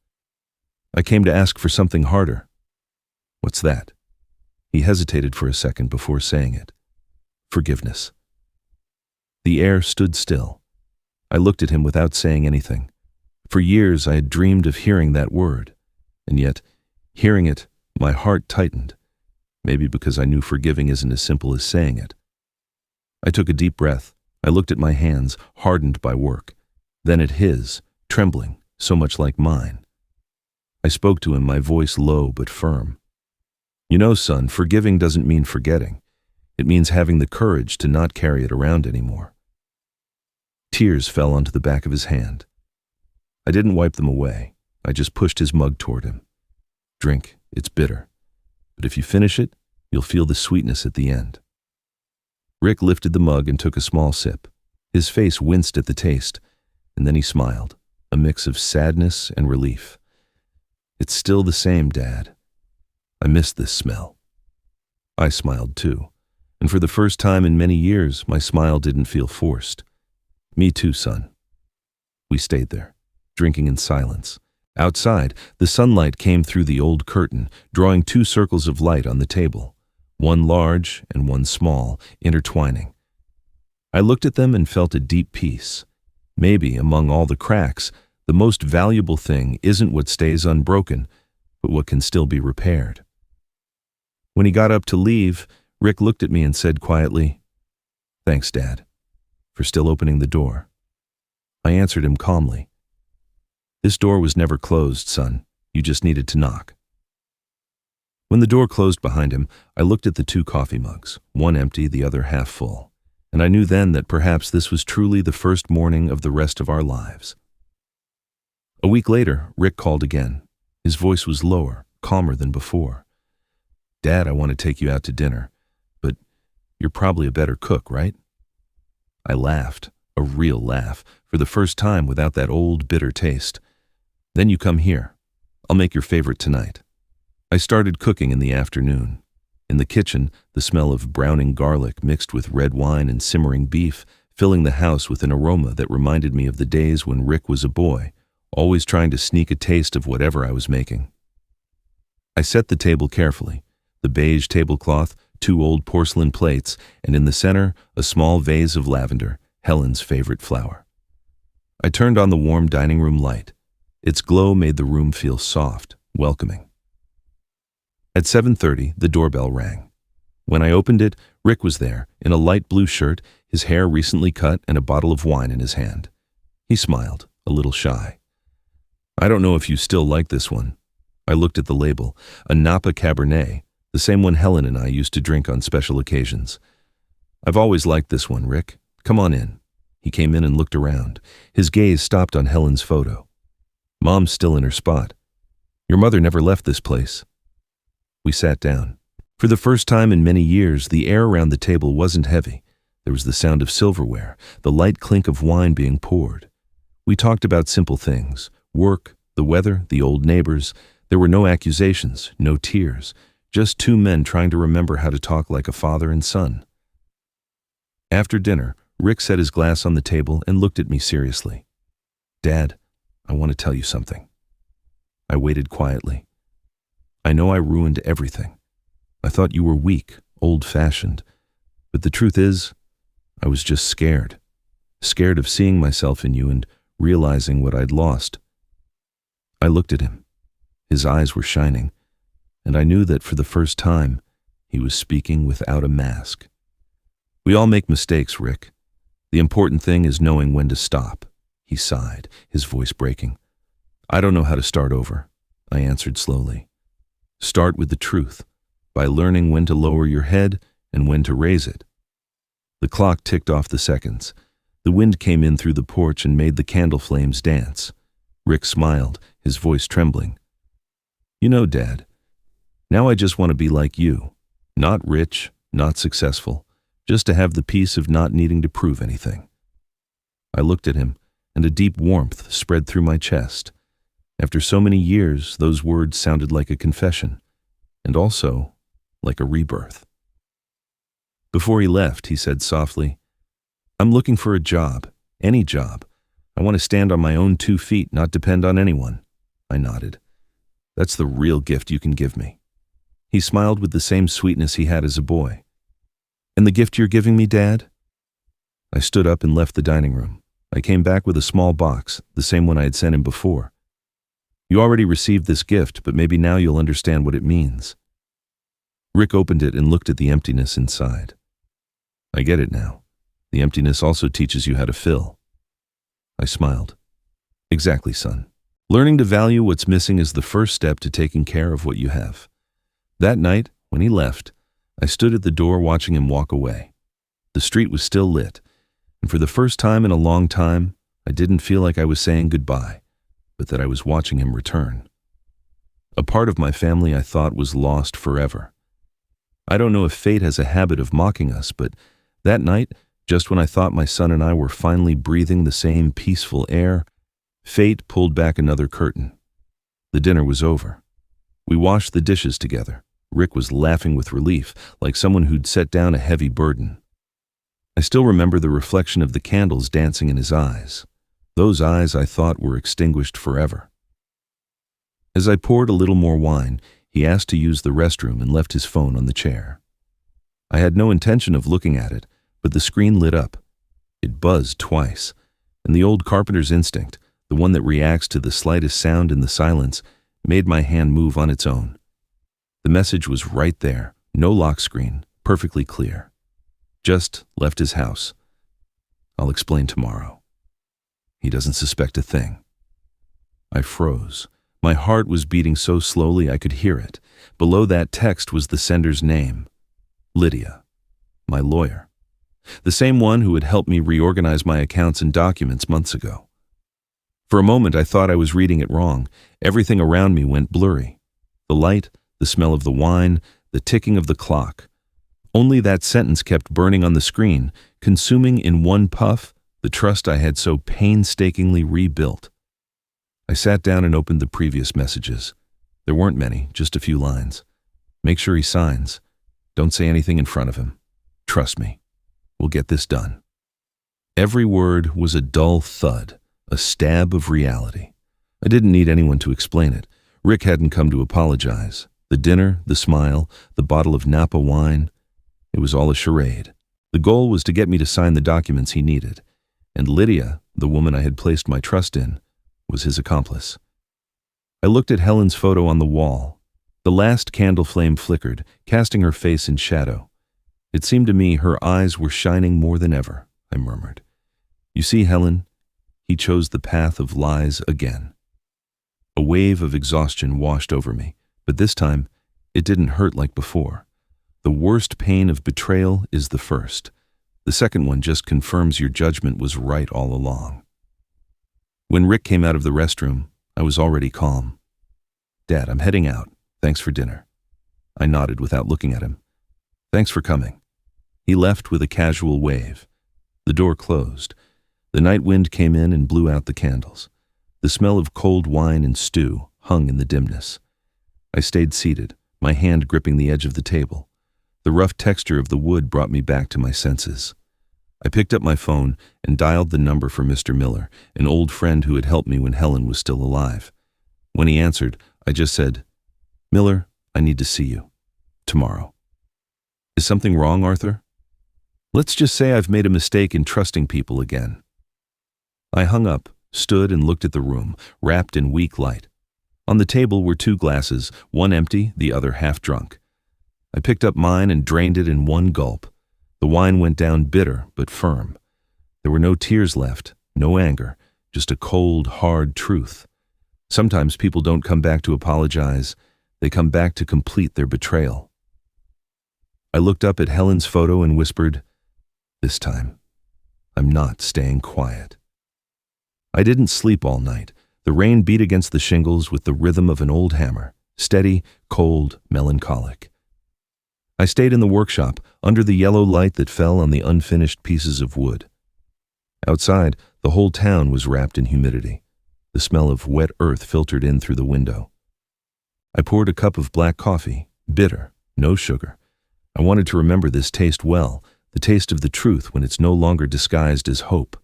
"I came to ask for something harder." "What's that?" He hesitated for a second before saying it. "Forgiveness." The air stood still. I looked at him without saying anything. For years I had dreamed of hearing that word, and yet, hearing it, my heart tightened, maybe because I knew forgiving isn't as simple as saying it. I took a deep breath. I looked at my hands, hardened by work, then at his, trembling, so much like mine. I spoke to him, my voice low but firm. "You know, son, forgiving doesn't mean forgetting. It means having the courage to not carry it around anymore." Tears fell onto the back of his hand. I didn't wipe them away. I just pushed his mug toward him. Drink, it's bitter. But if you finish it, you'll feel the sweetness at the end. Rick lifted the mug and took a small sip. His face winced at the taste, and then he smiled, a mix of sadness and relief. It's still the same, Dad. I miss this smell. I smiled too, and for the first time in many years, my smile didn't feel forced. Me too, son. We stayed there, drinking in silence. Outside, the sunlight came through the old curtain, drawing two circles of light on the table, one large and one small, intertwining. I looked at them and felt a deep peace. Maybe, among all the cracks, the most valuable thing isn't what stays unbroken, but what can still be repaired. When he got up to leave, Rick looked at me and said quietly, "Thanks, Dad, for still opening the door." I answered him calmly, "This door was never closed, son. You just needed to knock." When the door closed behind him, I looked at the two coffee mugs, one empty, the other half full, and I knew then that perhaps this was truly the first morning of the rest of our lives. A week later, Rick called again. His voice was lower, calmer than before. "Dad, I want to take you out to dinner, but you're probably a better cook, right?" I laughed, a real laugh, for the first time without that old bitter taste. "Then you come here. I'll make your favorite tonight." I started cooking in the afternoon. In the kitchen, the smell of browning garlic mixed with red wine and simmering beef, filling the house with an aroma that reminded me of the days when Rick was a boy, always trying to sneak a taste of whatever I was making. I set the table carefully, the beige tablecloth, two old porcelain plates, and in the center, a small vase of lavender, Helen's favorite flower. I turned on the warm dining room light. Its glow made the room feel soft, welcoming. At 7:30, the doorbell rang. When I opened it, Rick was there, in a light blue shirt, his hair recently cut and a bottle of wine in his hand. He smiled, a little shy. "I don't know if you still like this one." I looked at the label, a Napa Cabernet, the same one Helen and I used to drink on special occasions. "I've always liked this one, Rick. Come on in." He came in and looked around. His gaze stopped on Helen's photo. "Mom's still in her spot. Your mother never left this place." We sat down. For the first time in many years, the air around the table wasn't heavy. There was the sound of silverware, the light clink of wine being poured. We talked about simple things, work, the weather, the old neighbors. There were no accusations, no tears, just two men trying to remember how to talk like a father and son. After dinner, Rick set his glass on the table and looked at me seriously. "Dad, I want to tell you something." I waited quietly. "I know I ruined everything. I thought you were weak, old-fashioned. But the truth is, I was just scared. Scared of seeing myself in you and realizing what I'd lost." I looked at him. His eyes were shining, and I knew that for the first time, he was speaking without a mask. "We all make mistakes, Rick. The important thing is knowing when to stop." He sighed, his voice breaking. "I don't know how to start over," I answered slowly. "Start with the truth, by learning when to lower your head and when to raise it." The clock ticked off the seconds. The wind came in through the porch and made the candle flames dance. Rick smiled, his voice trembling. "You know, Dad, now I just want to be like you. Not rich, not successful, just to have the peace of not needing to prove anything." I looked at him, and a deep warmth spread through my chest. After so many years, those words sounded like a confession, and also like a rebirth. Before he left, he said softly, "I'm looking for a job, any job. I want to stand on my own 2 feet, not depend on anyone." I nodded. "That's the real gift you can give me." He smiled with the same sweetness he had as a boy. "And the gift you're giving me, Dad?" I stood up and left the dining room. I came back with a small box, the same one I had sent him before. "You already received this gift, but maybe now you'll understand what it means." Rick opened it and looked at the emptiness inside. "I get it now. The emptiness also teaches you how to fill." I smiled. "Exactly, son. Learning to value what's missing is the first step to taking care of what you have." That night, when he left, I stood at the door watching him walk away. The street was still lit. And for the first time in a long time, I didn't feel like I was saying goodbye, but that I was watching him return. A part of my family I thought was lost forever. I don't know if fate has a habit of mocking us, but that night, just when I thought my son and I were finally breathing the same peaceful air, fate pulled back another curtain. The dinner was over. We washed the dishes together. Rick was laughing with relief, like someone who'd set down a heavy burden. I still remember the reflection of the candles dancing in his eyes. Those eyes I thought were extinguished forever. As I poured a little more wine, he asked to use the restroom and left his phone on the chair. I had no intention of looking at it, but the screen lit up. It buzzed twice, and the old carpenter's instinct, the one that reacts to the slightest sound in the silence, made my hand move on its own. The message was right there, no lock screen, perfectly clear. Just left his house. I'll explain tomorrow. He doesn't suspect a thing. I froze. My heart was beating so slowly I could hear it. Below that text was the sender's name. Lydia, my lawyer. The same one who had helped me reorganize my accounts and documents months ago. For a moment I thought I was reading it wrong. Everything around me went blurry. The light, the smell of the wine, the ticking of the clock. Only that sentence kept burning on the screen, consuming in one puff the trust I had so painstakingly rebuilt. I sat down and opened the previous messages. There weren't many, just a few lines. Make sure he signs. Don't say anything in front of him. Trust me. We'll get this done. Every word was a dull thud, a stab of reality. I didn't need anyone to explain it. Rick hadn't come to apologize. The dinner, the smile, the bottle of Napa wine, it was all a charade. The goal was to get me to sign the documents he needed. And Lydia, the woman I had placed my trust in, was his accomplice. I looked at Helen's photo on the wall. The last candle flame flickered, casting her face in shadow. It seemed to me her eyes were shining more than ever, I murmured. You see, Helen, he chose the path of lies again. A wave of exhaustion washed over me, but this time it didn't hurt like before. The worst pain of betrayal is the first. The second one just confirms your judgment was right all along. When Rick came out of the restroom, I was already calm. Dad, I'm heading out. Thanks for dinner. I nodded without looking at him. Thanks for coming. He left with a casual wave. The door closed. The night wind came in and blew out the candles. The smell of cold wine and stew hung in the dimness. I stayed seated, my hand gripping the edge of the table. The rough texture of the wood brought me back to my senses. I picked up my phone and dialed the number for Mr. Miller, an old friend who had helped me when Helen was still alive. When he answered, I just said, "Miller, I need to see you. Tomorrow." "Is something wrong, Arthur?" "Let's just say I've made a mistake in trusting people again." I hung up, stood and looked at the room, wrapped in weak light. On the table were 2 glasses, one empty, the other half drunk. I picked up mine and drained it in one gulp. The wine went down bitter but firm. There were no tears left, no anger, just a cold, hard truth. Sometimes people don't come back to apologize. They come back to complete their betrayal. I looked up at Helen's photo and whispered, "This time, I'm not staying quiet." I didn't sleep all night. The rain beat against the shingles with the rhythm of an old hammer, steady, cold, melancholic. I stayed in the workshop, under the yellow light that fell on the unfinished pieces of wood. Outside, the whole town was wrapped in humidity. The smell of wet earth filtered in through the window. I poured a cup of black coffee, bitter, no sugar. I wanted to remember this taste well, the taste of the truth when it's no longer disguised as hope.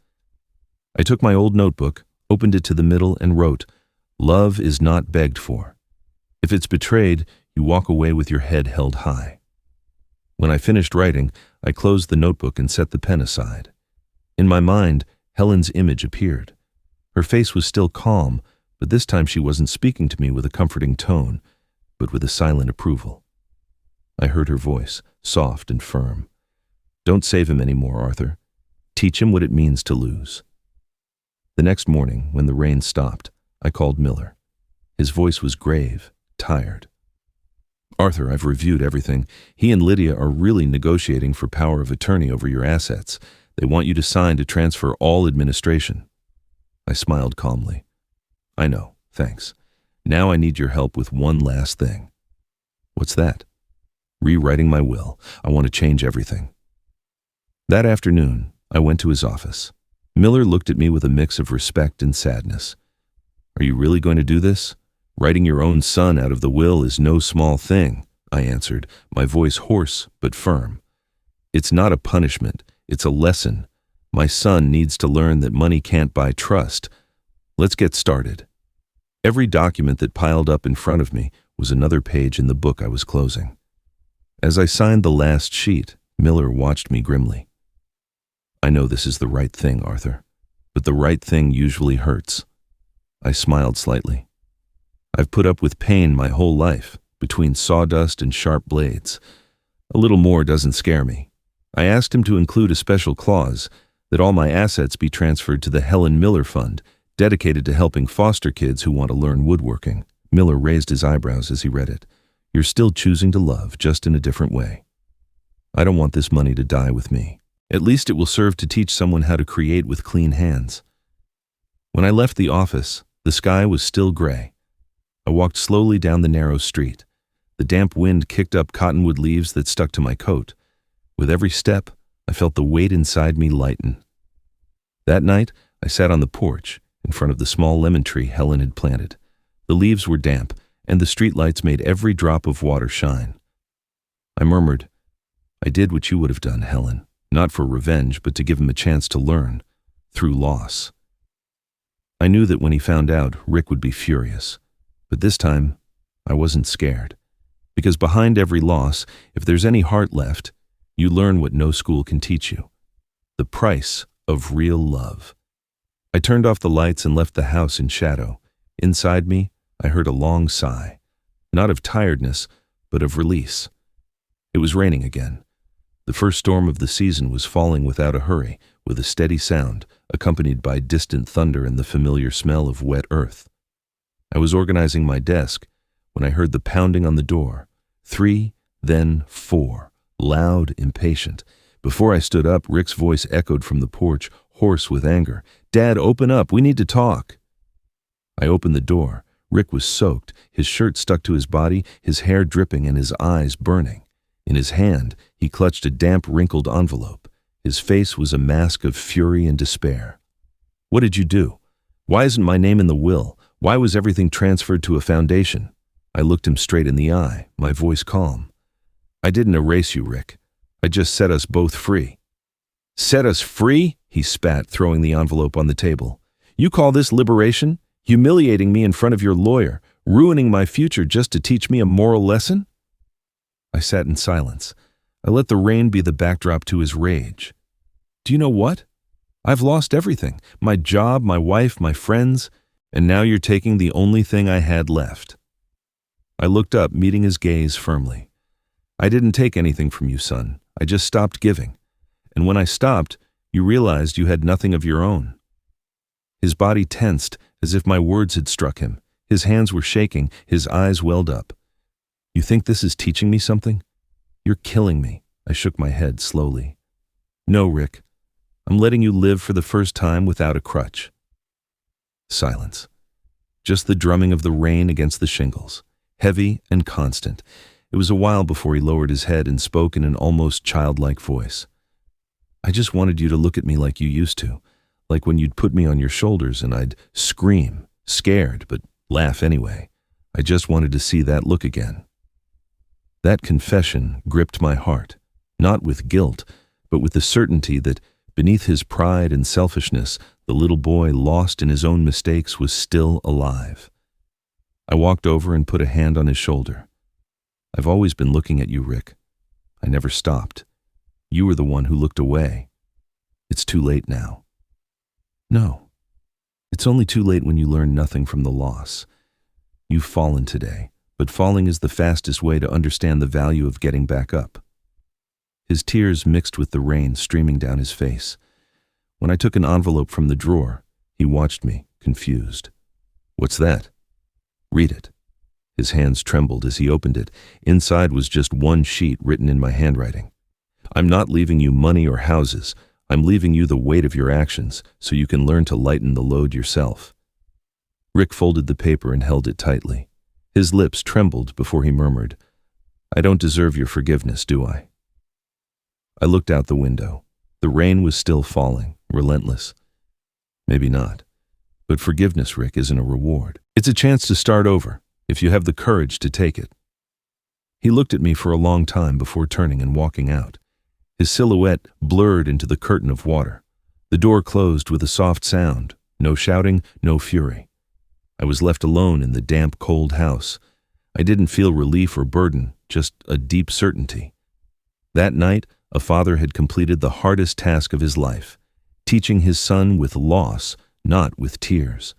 I took my old notebook, opened it to the middle, and wrote, "Love is not begged for. If it's betrayed, you walk away with your head held high." When I finished writing, I closed the notebook and set the pen aside. In my mind, Helen's image appeared. Her face was still calm, but this time she wasn't speaking to me with a comforting tone, but with a silent approval. I heard her voice, soft and firm. "Don't save him anymore, Arthur. Teach him what it means to lose." The next morning, when the rain stopped, I called Miller. His voice was grave, tired. "Arthur, I've reviewed everything. He and Lydia are really negotiating for power of attorney over your assets. They want you to sign to transfer all administration. I smiled calmly. I know, thanks. Now I need your help with one last thing. What's that? Rewriting my will. I want to change everything. That afternoon, I went to his office. Miller looked at me with a mix of respect and sadness. Are you really going to do this? Writing your own son out of the will is no small thing, I answered, my voice hoarse but firm. It's not a punishment, it's a lesson. My son needs to learn that money can't buy trust. Let's get started. Every document that piled up in front of me was another page in the book I was closing. As I signed the last sheet, Miller watched me grimly. I know this is the right thing, Arthur, but the right thing usually hurts. I smiled slightly. I've put up with pain my whole life, between sawdust and sharp blades. A little more doesn't scare me. I asked him to include a special clause that all my assets be transferred to the Helen Miller Fund, dedicated to helping foster kids who want to learn woodworking. Miller raised his eyebrows as he read it. You're still choosing to love, just in a different way. I don't want this money to die with me. At least it will serve to teach someone how to create with clean hands. When I left the office, the sky was still gray. I walked slowly down the narrow street. The damp wind kicked up cottonwood leaves that stuck to my coat. With every step, I felt the weight inside me lighten. That night, I sat on the porch, in front of the small lemon tree Helen had planted. The leaves were damp, and the streetlights made every drop of water shine. I murmured, I did what you would have done, Helen, not for revenge, but to give him a chance to learn, through loss. I knew that when he found out, Rick would be furious. But this time, I wasn't scared. Because behind every loss, if there's any heart left, you learn what no school can teach you. The price of real love. I turned off the lights and left the house in shadow. Inside me, I heard a long sigh. Not of tiredness, but of release. It was raining again. The first storm of the season was falling without a hurry, with a steady sound, accompanied by distant thunder and the familiar smell of wet earth. I was organizing my desk when I heard the pounding on the door. 3, then 4, loud, impatient. Before I stood up, Rick's voice echoed from the porch, hoarse with anger. Dad, open up, we need to talk. I opened the door. Rick was soaked, his shirt stuck to his body, his hair dripping and his eyes burning. In his hand, he clutched a damp, wrinkled envelope. His face was a mask of fury and despair. What did you do? Why isn't my name in the will? Why was everything transferred to a foundation? I looked him straight in the eye, my voice calm. I didn't erase you, Rick. I just set us both free. Set us free? He spat, throwing the envelope on the table. You call this liberation? Humiliating me in front of your lawyer, ruining my future just to teach me a moral lesson? I sat in silence. I let the rain be the backdrop to his rage. Do you know what? I've lost everything. My job, my wife, my friends. And now you're taking the only thing I had left. I looked up, meeting his gaze firmly. I didn't take anything from you, son. I just stopped giving. And when I stopped, you realized you had nothing of your own. His body tensed, as if my words had struck him. His hands were shaking, his eyes welled up. You think this is teaching me something? You're killing me. I shook my head slowly. No, Rick. I'm letting you live for the first time without a crutch. Silence. Just the drumming of the rain against the shingles, heavy and constant. It was a while before he lowered his head and spoke in an almost childlike voice. I just wanted you to look at me like you used to, like when you'd put me on your shoulders and I'd scream, scared, but laugh anyway. I just wanted to see that look again. That confession gripped my heart, not with guilt, but with the certainty that beneath his pride and selfishness, the little boy lost in his own mistakes was still alive. I walked over and put a hand on his shoulder. I've always been looking at you, Rick. I never stopped. You were the one who looked away. It's too late now. No, it's only too late when you learn nothing from the loss. You've fallen today, but falling is the fastest way to understand the value of getting back up. His tears mixed with the rain streaming down his face. When I took an envelope from the drawer, he watched me, confused. What's that? Read it. His hands trembled as he opened it. Inside was just one sheet written in my handwriting. I'm not leaving you money or houses. I'm leaving you the weight of your actions so you can learn to lighten the load yourself." Rick folded the paper and held it tightly. His lips trembled before he murmured, "I don't deserve your forgiveness, do I?" I looked out the window. The rain was still falling, relentless. Maybe not. But forgiveness, Rick, isn't a reward. It's a chance to start over, if you have the courage to take it. He looked at me for a long time before turning and walking out. His silhouette blurred into the curtain of water. The door closed with a soft sound. No shouting, no fury. I was left alone in the damp, cold house. I didn't feel relief or burden, just a deep certainty. That night, a father had completed the hardest task of his life, teaching his son with loss, not with tears.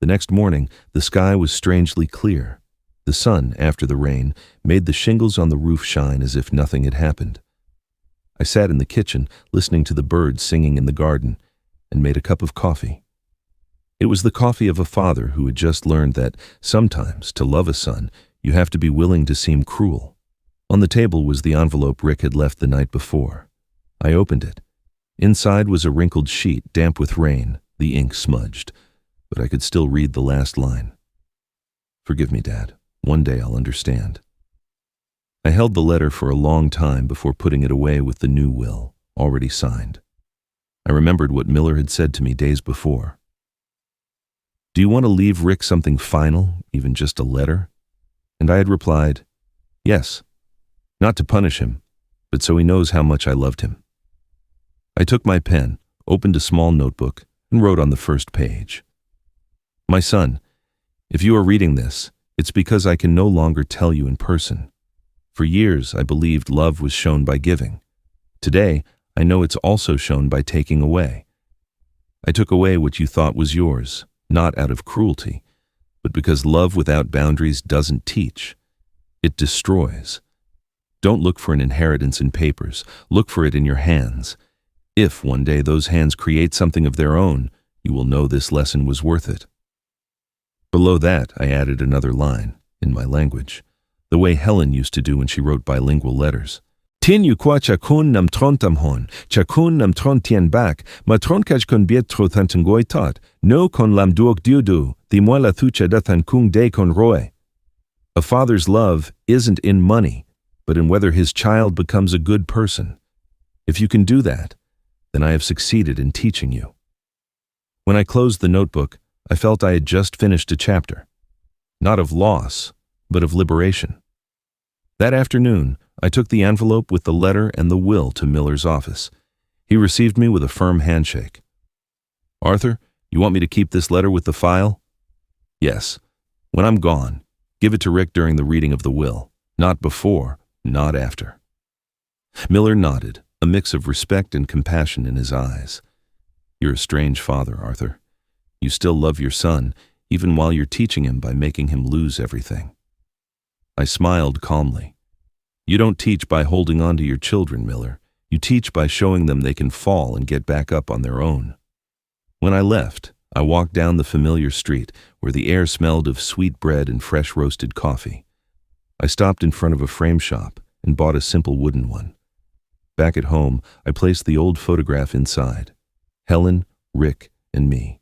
The next morning, the sky was strangely clear. The sun, after the rain, made the shingles on the roof shine as if nothing had happened. I sat in the kitchen, listening to the birds singing in the garden, and made a cup of coffee. It was the coffee of a father who had just learned that sometimes, to love a son, you have to be willing to seem cruel. On the table was the envelope Rick had left the night before. I opened it. Inside was a wrinkled sheet, damp with rain, the ink smudged, but I could still read the last line. "Forgive me, Dad. One day I'll understand." I held the letter for a long time before putting it away with the new will, already signed. I remembered what Miller had said to me days before. "Do you want to leave Rick something final, even just a letter?" And I had replied, "Yes. Not to punish him, but so he knows how much I loved him." I took my pen, opened a small notebook, and wrote on the first page. "My son, if you are reading this, it's because I can no longer tell you in person. For years, I believed love was shown by giving. Today, I know it's also shown by taking away. I took away what you thought was yours, not out of cruelty, but because love without boundaries doesn't teach. It destroys. Don't look for an inheritance in papers. Look for it in your hands. If one day those hands create something of their own, you will know this lesson was worth it." Below that, I added another line, in my language, the way Helen used to do when she wrote bilingual letters. "Tin yu kwa chakun nam trontam hon, chakun nam tron tien bak, ma tron kaj kon biet tro tantangoy tot, no kon lam duok diudu, di moi la thucha dathan kung de kon roy." A father's love isn't in money, but in whether his child becomes a good person. If you can do that, then I have succeeded in teaching you. When I closed the notebook, I felt I had just finished a chapter, not of loss, but of liberation. That afternoon, I took the envelope with the letter and the will to Miller's office. He received me with a firm handshake. "Arthur, you want me to keep this letter with the file?" "Yes. When I'm gone, give it to Rick during the reading of the will. Not before, not after." Miller nodded, a mix of respect and compassion in his eyes. "You're a strange father, Arthur. You still love your son, even while you're teaching him by making him lose everything." I smiled calmly. "You don't teach by holding on to your children, Miller. You teach by showing them they can fall and get back up on their own." When I left, I walked down the familiar street where the air smelled of sweet bread and fresh roasted coffee. I stopped in front of a frame shop and bought a simple wooden one. Back at home, I placed the old photograph inside. Helen, Rick, and me.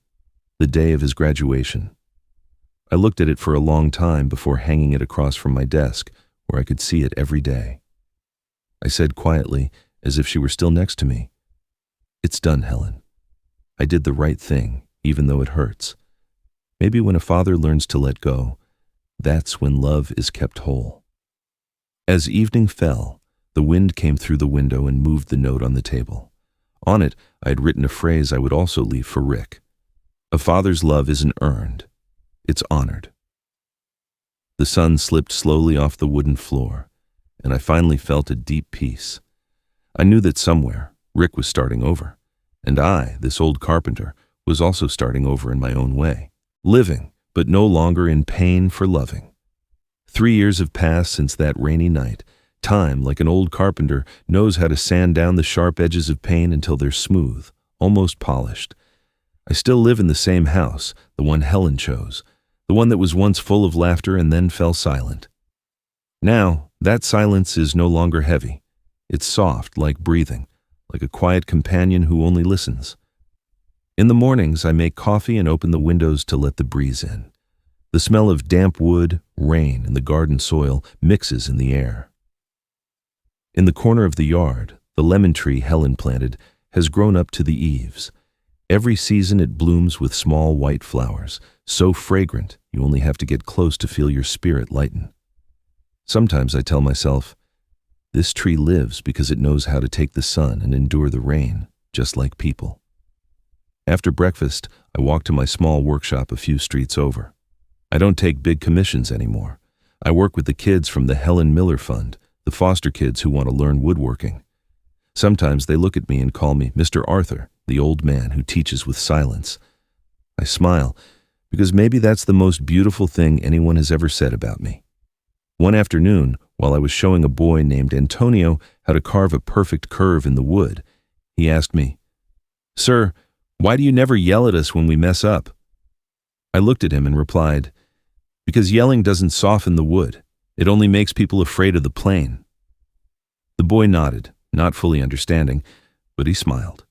The day of his graduation. I looked at it for a long time before hanging it across from my desk, where I could see it every day. I said quietly, as if she were still next to me, "It's done, Helen. I did the right thing, even though it hurts. Maybe when a father learns to let go, that's when love is kept whole." As evening fell, the wind came through the window and moved the note on the table. On it, I had written a phrase I would also leave for Rick. A father's love isn't earned, it's honored. The sun slipped slowly off the wooden floor, and I finally felt a deep peace. I knew that somewhere, Rick was starting over, and I, this old carpenter, was also starting over in my own way, living, but no longer in pain for loving. 3 years have passed since that rainy night. Time, like an old carpenter, knows how to sand down the sharp edges of pain until they're smooth, almost polished. I still live in the same house, the one Helen chose, the one that was once full of laughter and then fell silent. Now, that silence is no longer heavy. It's soft, like breathing, like a quiet companion who only listens. In the mornings, I make coffee and open the windows to let the breeze in. The smell of damp wood, rain, and the garden soil mixes in the air. In the corner of the yard, the lemon tree Helen planted has grown up to the eaves. Every season it blooms with small white flowers, so fragrant you only have to get close to feel your spirit lighten. Sometimes I tell myself, this tree lives because it knows how to take the sun and endure the rain, just like people. After breakfast, I walk to my small workshop a few streets over. I don't take big commissions anymore. I work with the kids from the Helen Miller Fund, the foster kids who want to learn woodworking. Sometimes they look at me and call me Mr. Arthur, the old man who teaches with silence. I smile, because maybe that's the most beautiful thing anyone has ever said about me. One afternoon, while I was showing a boy named Antonio how to carve a perfect curve in the wood, he asked me, "Sir, why do you never yell at us when we mess up?" I looked at him and replied, "Because yelling doesn't soften the wood. It only makes people afraid of the plane." The boy nodded, not fully understanding, but he smiled.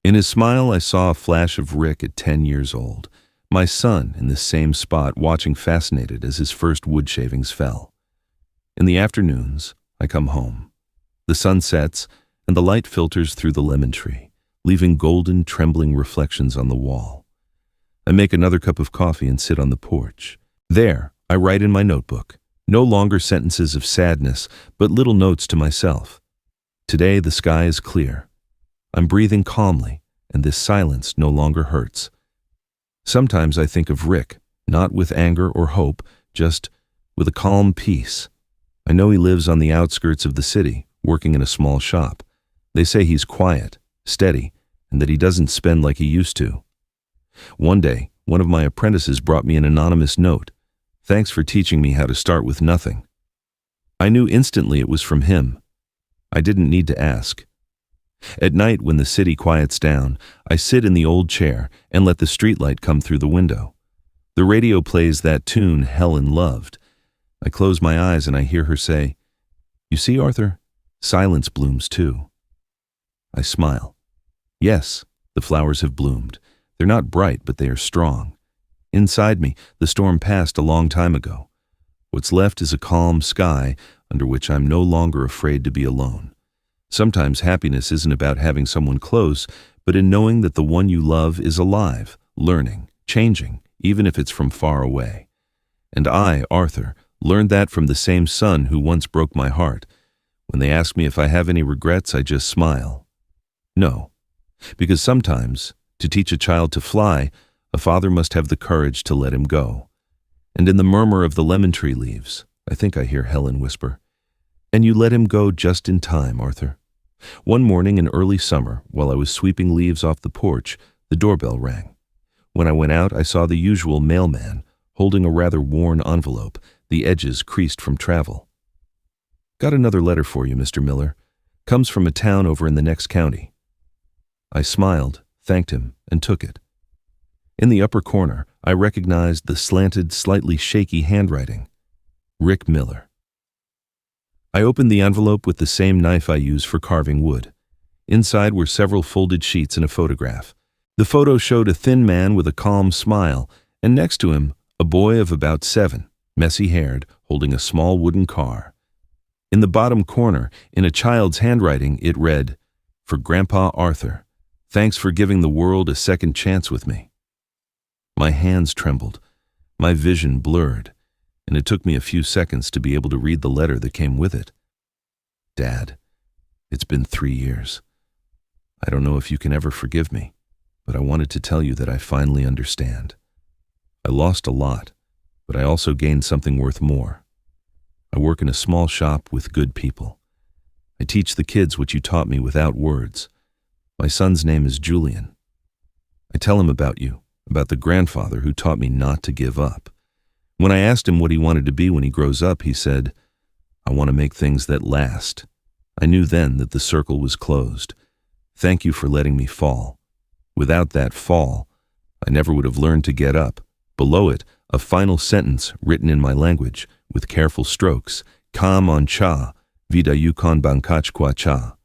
In his smile, I saw a flash of Rick at 10 years old, my son in this same spot watching fascinated as his first wood shavings fell. In the afternoons, I come home. The sun sets, and the light filters through the lemon tree, leaving golden, trembling reflections on the wall. I make another cup of coffee and sit on the porch. There, I write in my notebook, no longer sentences of sadness, but little notes to myself. Today the sky is clear. I'm breathing calmly, and this silence no longer hurts. Sometimes I think of Rick, not with anger or hope, just with a calm peace. I know he lives on the outskirts of the city, working in a small shop. They say he's quiet, steady, and that he doesn't spend like he used to. One day, one of my apprentices brought me an anonymous note. "Thanks for teaching me how to start with nothing." I knew instantly it was from him. I didn't need to ask. At night, when the city quiets down, I sit in the old chair and let the streetlight come through the window. The radio plays that tune Helen loved. I close my eyes and I hear her say, "You see, Arthur, silence blooms too." I smile. Yes, the flowers have bloomed. They're not bright, but they are strong. Inside me, the storm passed a long time ago. What's left is a calm sky under which I'm no longer afraid to be alone. Sometimes happiness isn't about having someone close, but in knowing that the one you love is alive, learning, changing, even if it's from far away. And I, Arthur, learned that from the same son who once broke my heart. When they ask me if I have any regrets, I just smile. No, because sometimes, to teach a child to fly, a father must have the courage to let him go. And in the murmur of the lemon tree leaves, I think I hear Helen whisper, "And you let him go just in time, Arthur." One morning in early summer, while I was sweeping leaves off the porch, the doorbell rang. When I went out, I saw the usual mailman, holding a rather worn envelope, the edges creased from travel. "Got another letter for you, Mr. Miller. Comes from a town over in the next county." I smiled, thanked him, and took it. In the upper corner, I recognized the slanted, slightly shaky handwriting. Rick Miller. I opened the envelope with the same knife I use for carving wood. Inside were several folded sheets and a photograph. The photo showed a thin man with a calm smile, and next to him, a boy of about 7, messy-haired, holding a small wooden car. In the bottom corner, in a child's handwriting, it read, "For Grandpa Arthur, thanks for giving the world a second chance with me." My hands trembled, my vision blurred, and it took me a few seconds to be able to read the letter that came with it. "Dad, it's been 3 years. I don't know if you can ever forgive me, but I wanted to tell you that I finally understand. I lost a lot, but I also gained something worth more. I work in a small shop with good people. I teach the kids what you taught me without words. My son's name is Julian. I tell him about you, about the grandfather who taught me not to give up. When I asked him what he wanted to be when he grows up, he said, 'I want to make things that last.' I knew then that the circle was closed. Thank you for letting me fall. Without that fall, I never would have learned to get up. Below it, a final sentence written in my language, with careful strokes, Kam on cha, vida yukon bankach kwa cha.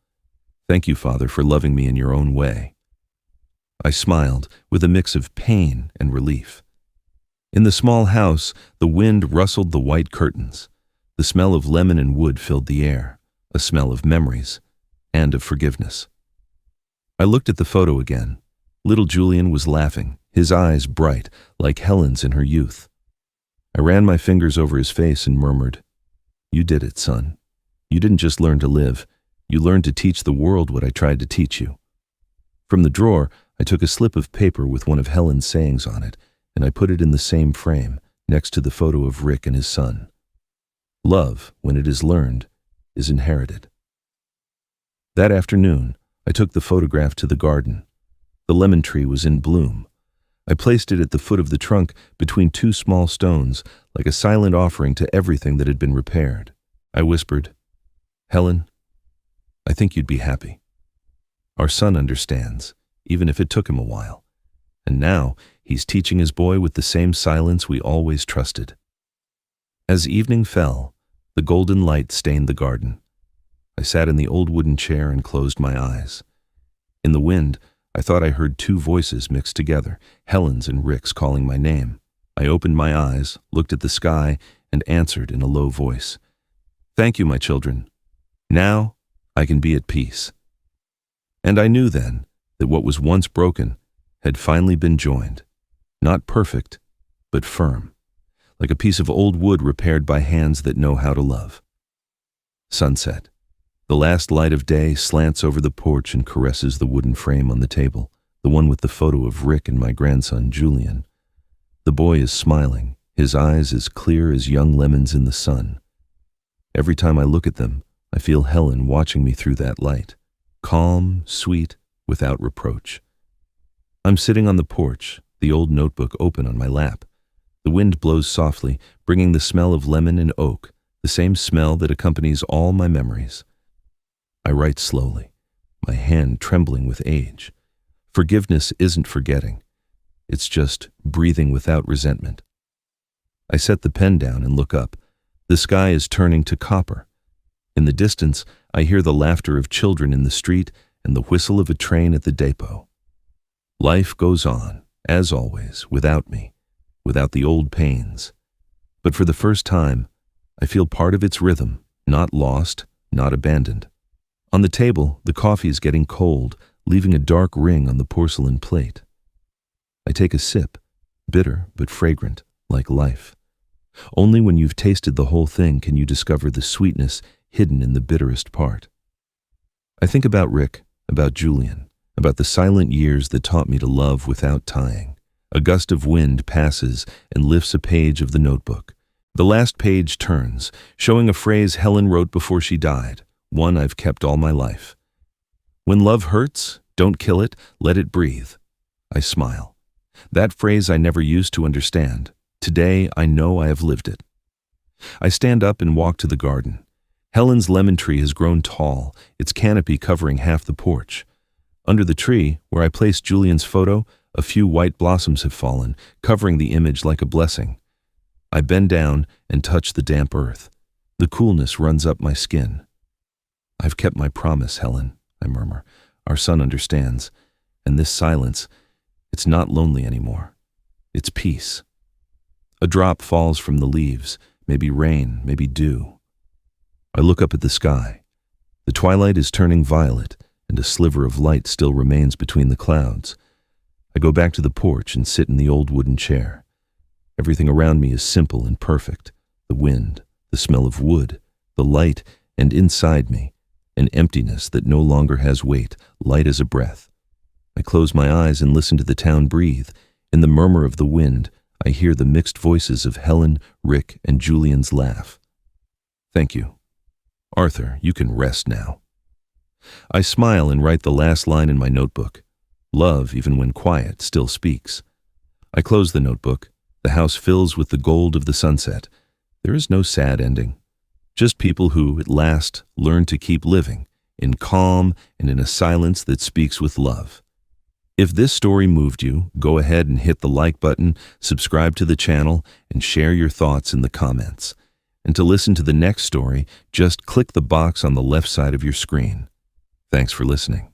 Thank you, Father, for loving me in your own way. I smiled with a mix of pain and relief. In the small house, the wind rustled the white curtains. The smell of lemon and wood filled the air, a smell of memories and of forgiveness. I looked at the photo again. Little Julian was laughing, his eyes bright, like Helen's in her youth. I ran my fingers over his face and murmured, "You did it, son. You didn't just learn to live. You learned to teach the world what I tried to teach you." From the drawer, I took a slip of paper with one of Helen's sayings on it, and I put it in the same frame, next to the photo of Rick and his son. Love, when it is learned, is inherited. That afternoon, I took the photograph to the garden. The lemon tree was in bloom. I placed it at the foot of the trunk between two small stones, like a silent offering to everything that had been repaired. I whispered, "Helen, I think you'd be happy. Our son understands, even if it took him a while. And now he's teaching his boy with the same silence we always trusted." As evening fell, the golden light stained the garden. I sat in the old wooden chair and closed my eyes. In the wind, I thought I heard two voices mixed together, Helen's and Rick's calling my name. I opened my eyes, looked at the sky, and answered in a low voice, "Thank you, my children. Now I can be at peace." And I knew then that what was once broken had finally been joined, not perfect, but firm, like a piece of old wood repaired by hands that know how to love. Sunset. The last light of day slants over the porch and caresses the wooden frame on the table, the one with the photo of Rick and my grandson, Julian. The boy is smiling, his eyes as clear as young lemons in the sun. Every time I look at them, I feel Helen watching me through that light, calm, sweet, without reproach. I'm sitting on the porch, the old notebook open on my lap. The wind blows softly, bringing the smell of lemon and oak, the same smell that accompanies all my memories. I write slowly, my hand trembling with age. Forgiveness isn't forgetting. It's just breathing without resentment. I set the pen down and look up. The sky is turning to copper. In the distance, I hear the laughter of children in the street and the whistle of a train at the depot. Life goes on, as always, without me, without the old pains. But for the first time, I feel part of its rhythm, not lost, not abandoned. On the table, the coffee is getting cold, leaving a dark ring on the porcelain plate. I take a sip, bitter but fragrant, like life. Only when you've tasted the whole thing can you discover the sweetness hidden in the bitterest part. I think about Rick, about Julian, about the silent years that taught me to love without tying. A gust of wind passes and lifts a page of the notebook. The last page turns, showing a phrase Helen wrote before she died, one I've kept all my life. "When love hurts, don't kill it, let it breathe." I smile. That phrase I never used to understand. Today I know I have lived it. I stand up and walk to the garden. Helen's lemon tree has grown tall, its canopy covering half the porch. Under the tree, where I placed Julian's photo, a few white blossoms have fallen, covering the image like a blessing. I bend down and touch the damp earth. The coolness runs up my skin. "I've kept my promise, Helen," I murmur. "Our son understands. And this silence, it's not lonely anymore. It's peace." A drop falls from the leaves, maybe rain, maybe dew. I look up at the sky. The twilight is turning violet, and a sliver of light still remains between the clouds. I go back to the porch and sit in the old wooden chair. Everything around me is simple and perfect. The wind, the smell of wood, the light, and inside me, an emptiness that no longer has weight, light as a breath. I close my eyes and listen to the town breathe. In the murmur of the wind, I hear the mixed voices of Helen, Rick, and Julian's laugh. "Thank you. Arthur, you can rest now." I smile and write the last line in my notebook. Love, even when quiet, still speaks. I close the notebook. The house fills with the gold of the sunset. There is no sad ending. Just people who, at last, learn to keep living, in calm and in a silence that speaks with love. If this story moved you, go ahead and hit the like button, subscribe to the channel, and share your thoughts in the comments. And to listen to the next story, just click the box on the left side of your screen. Thanks for listening.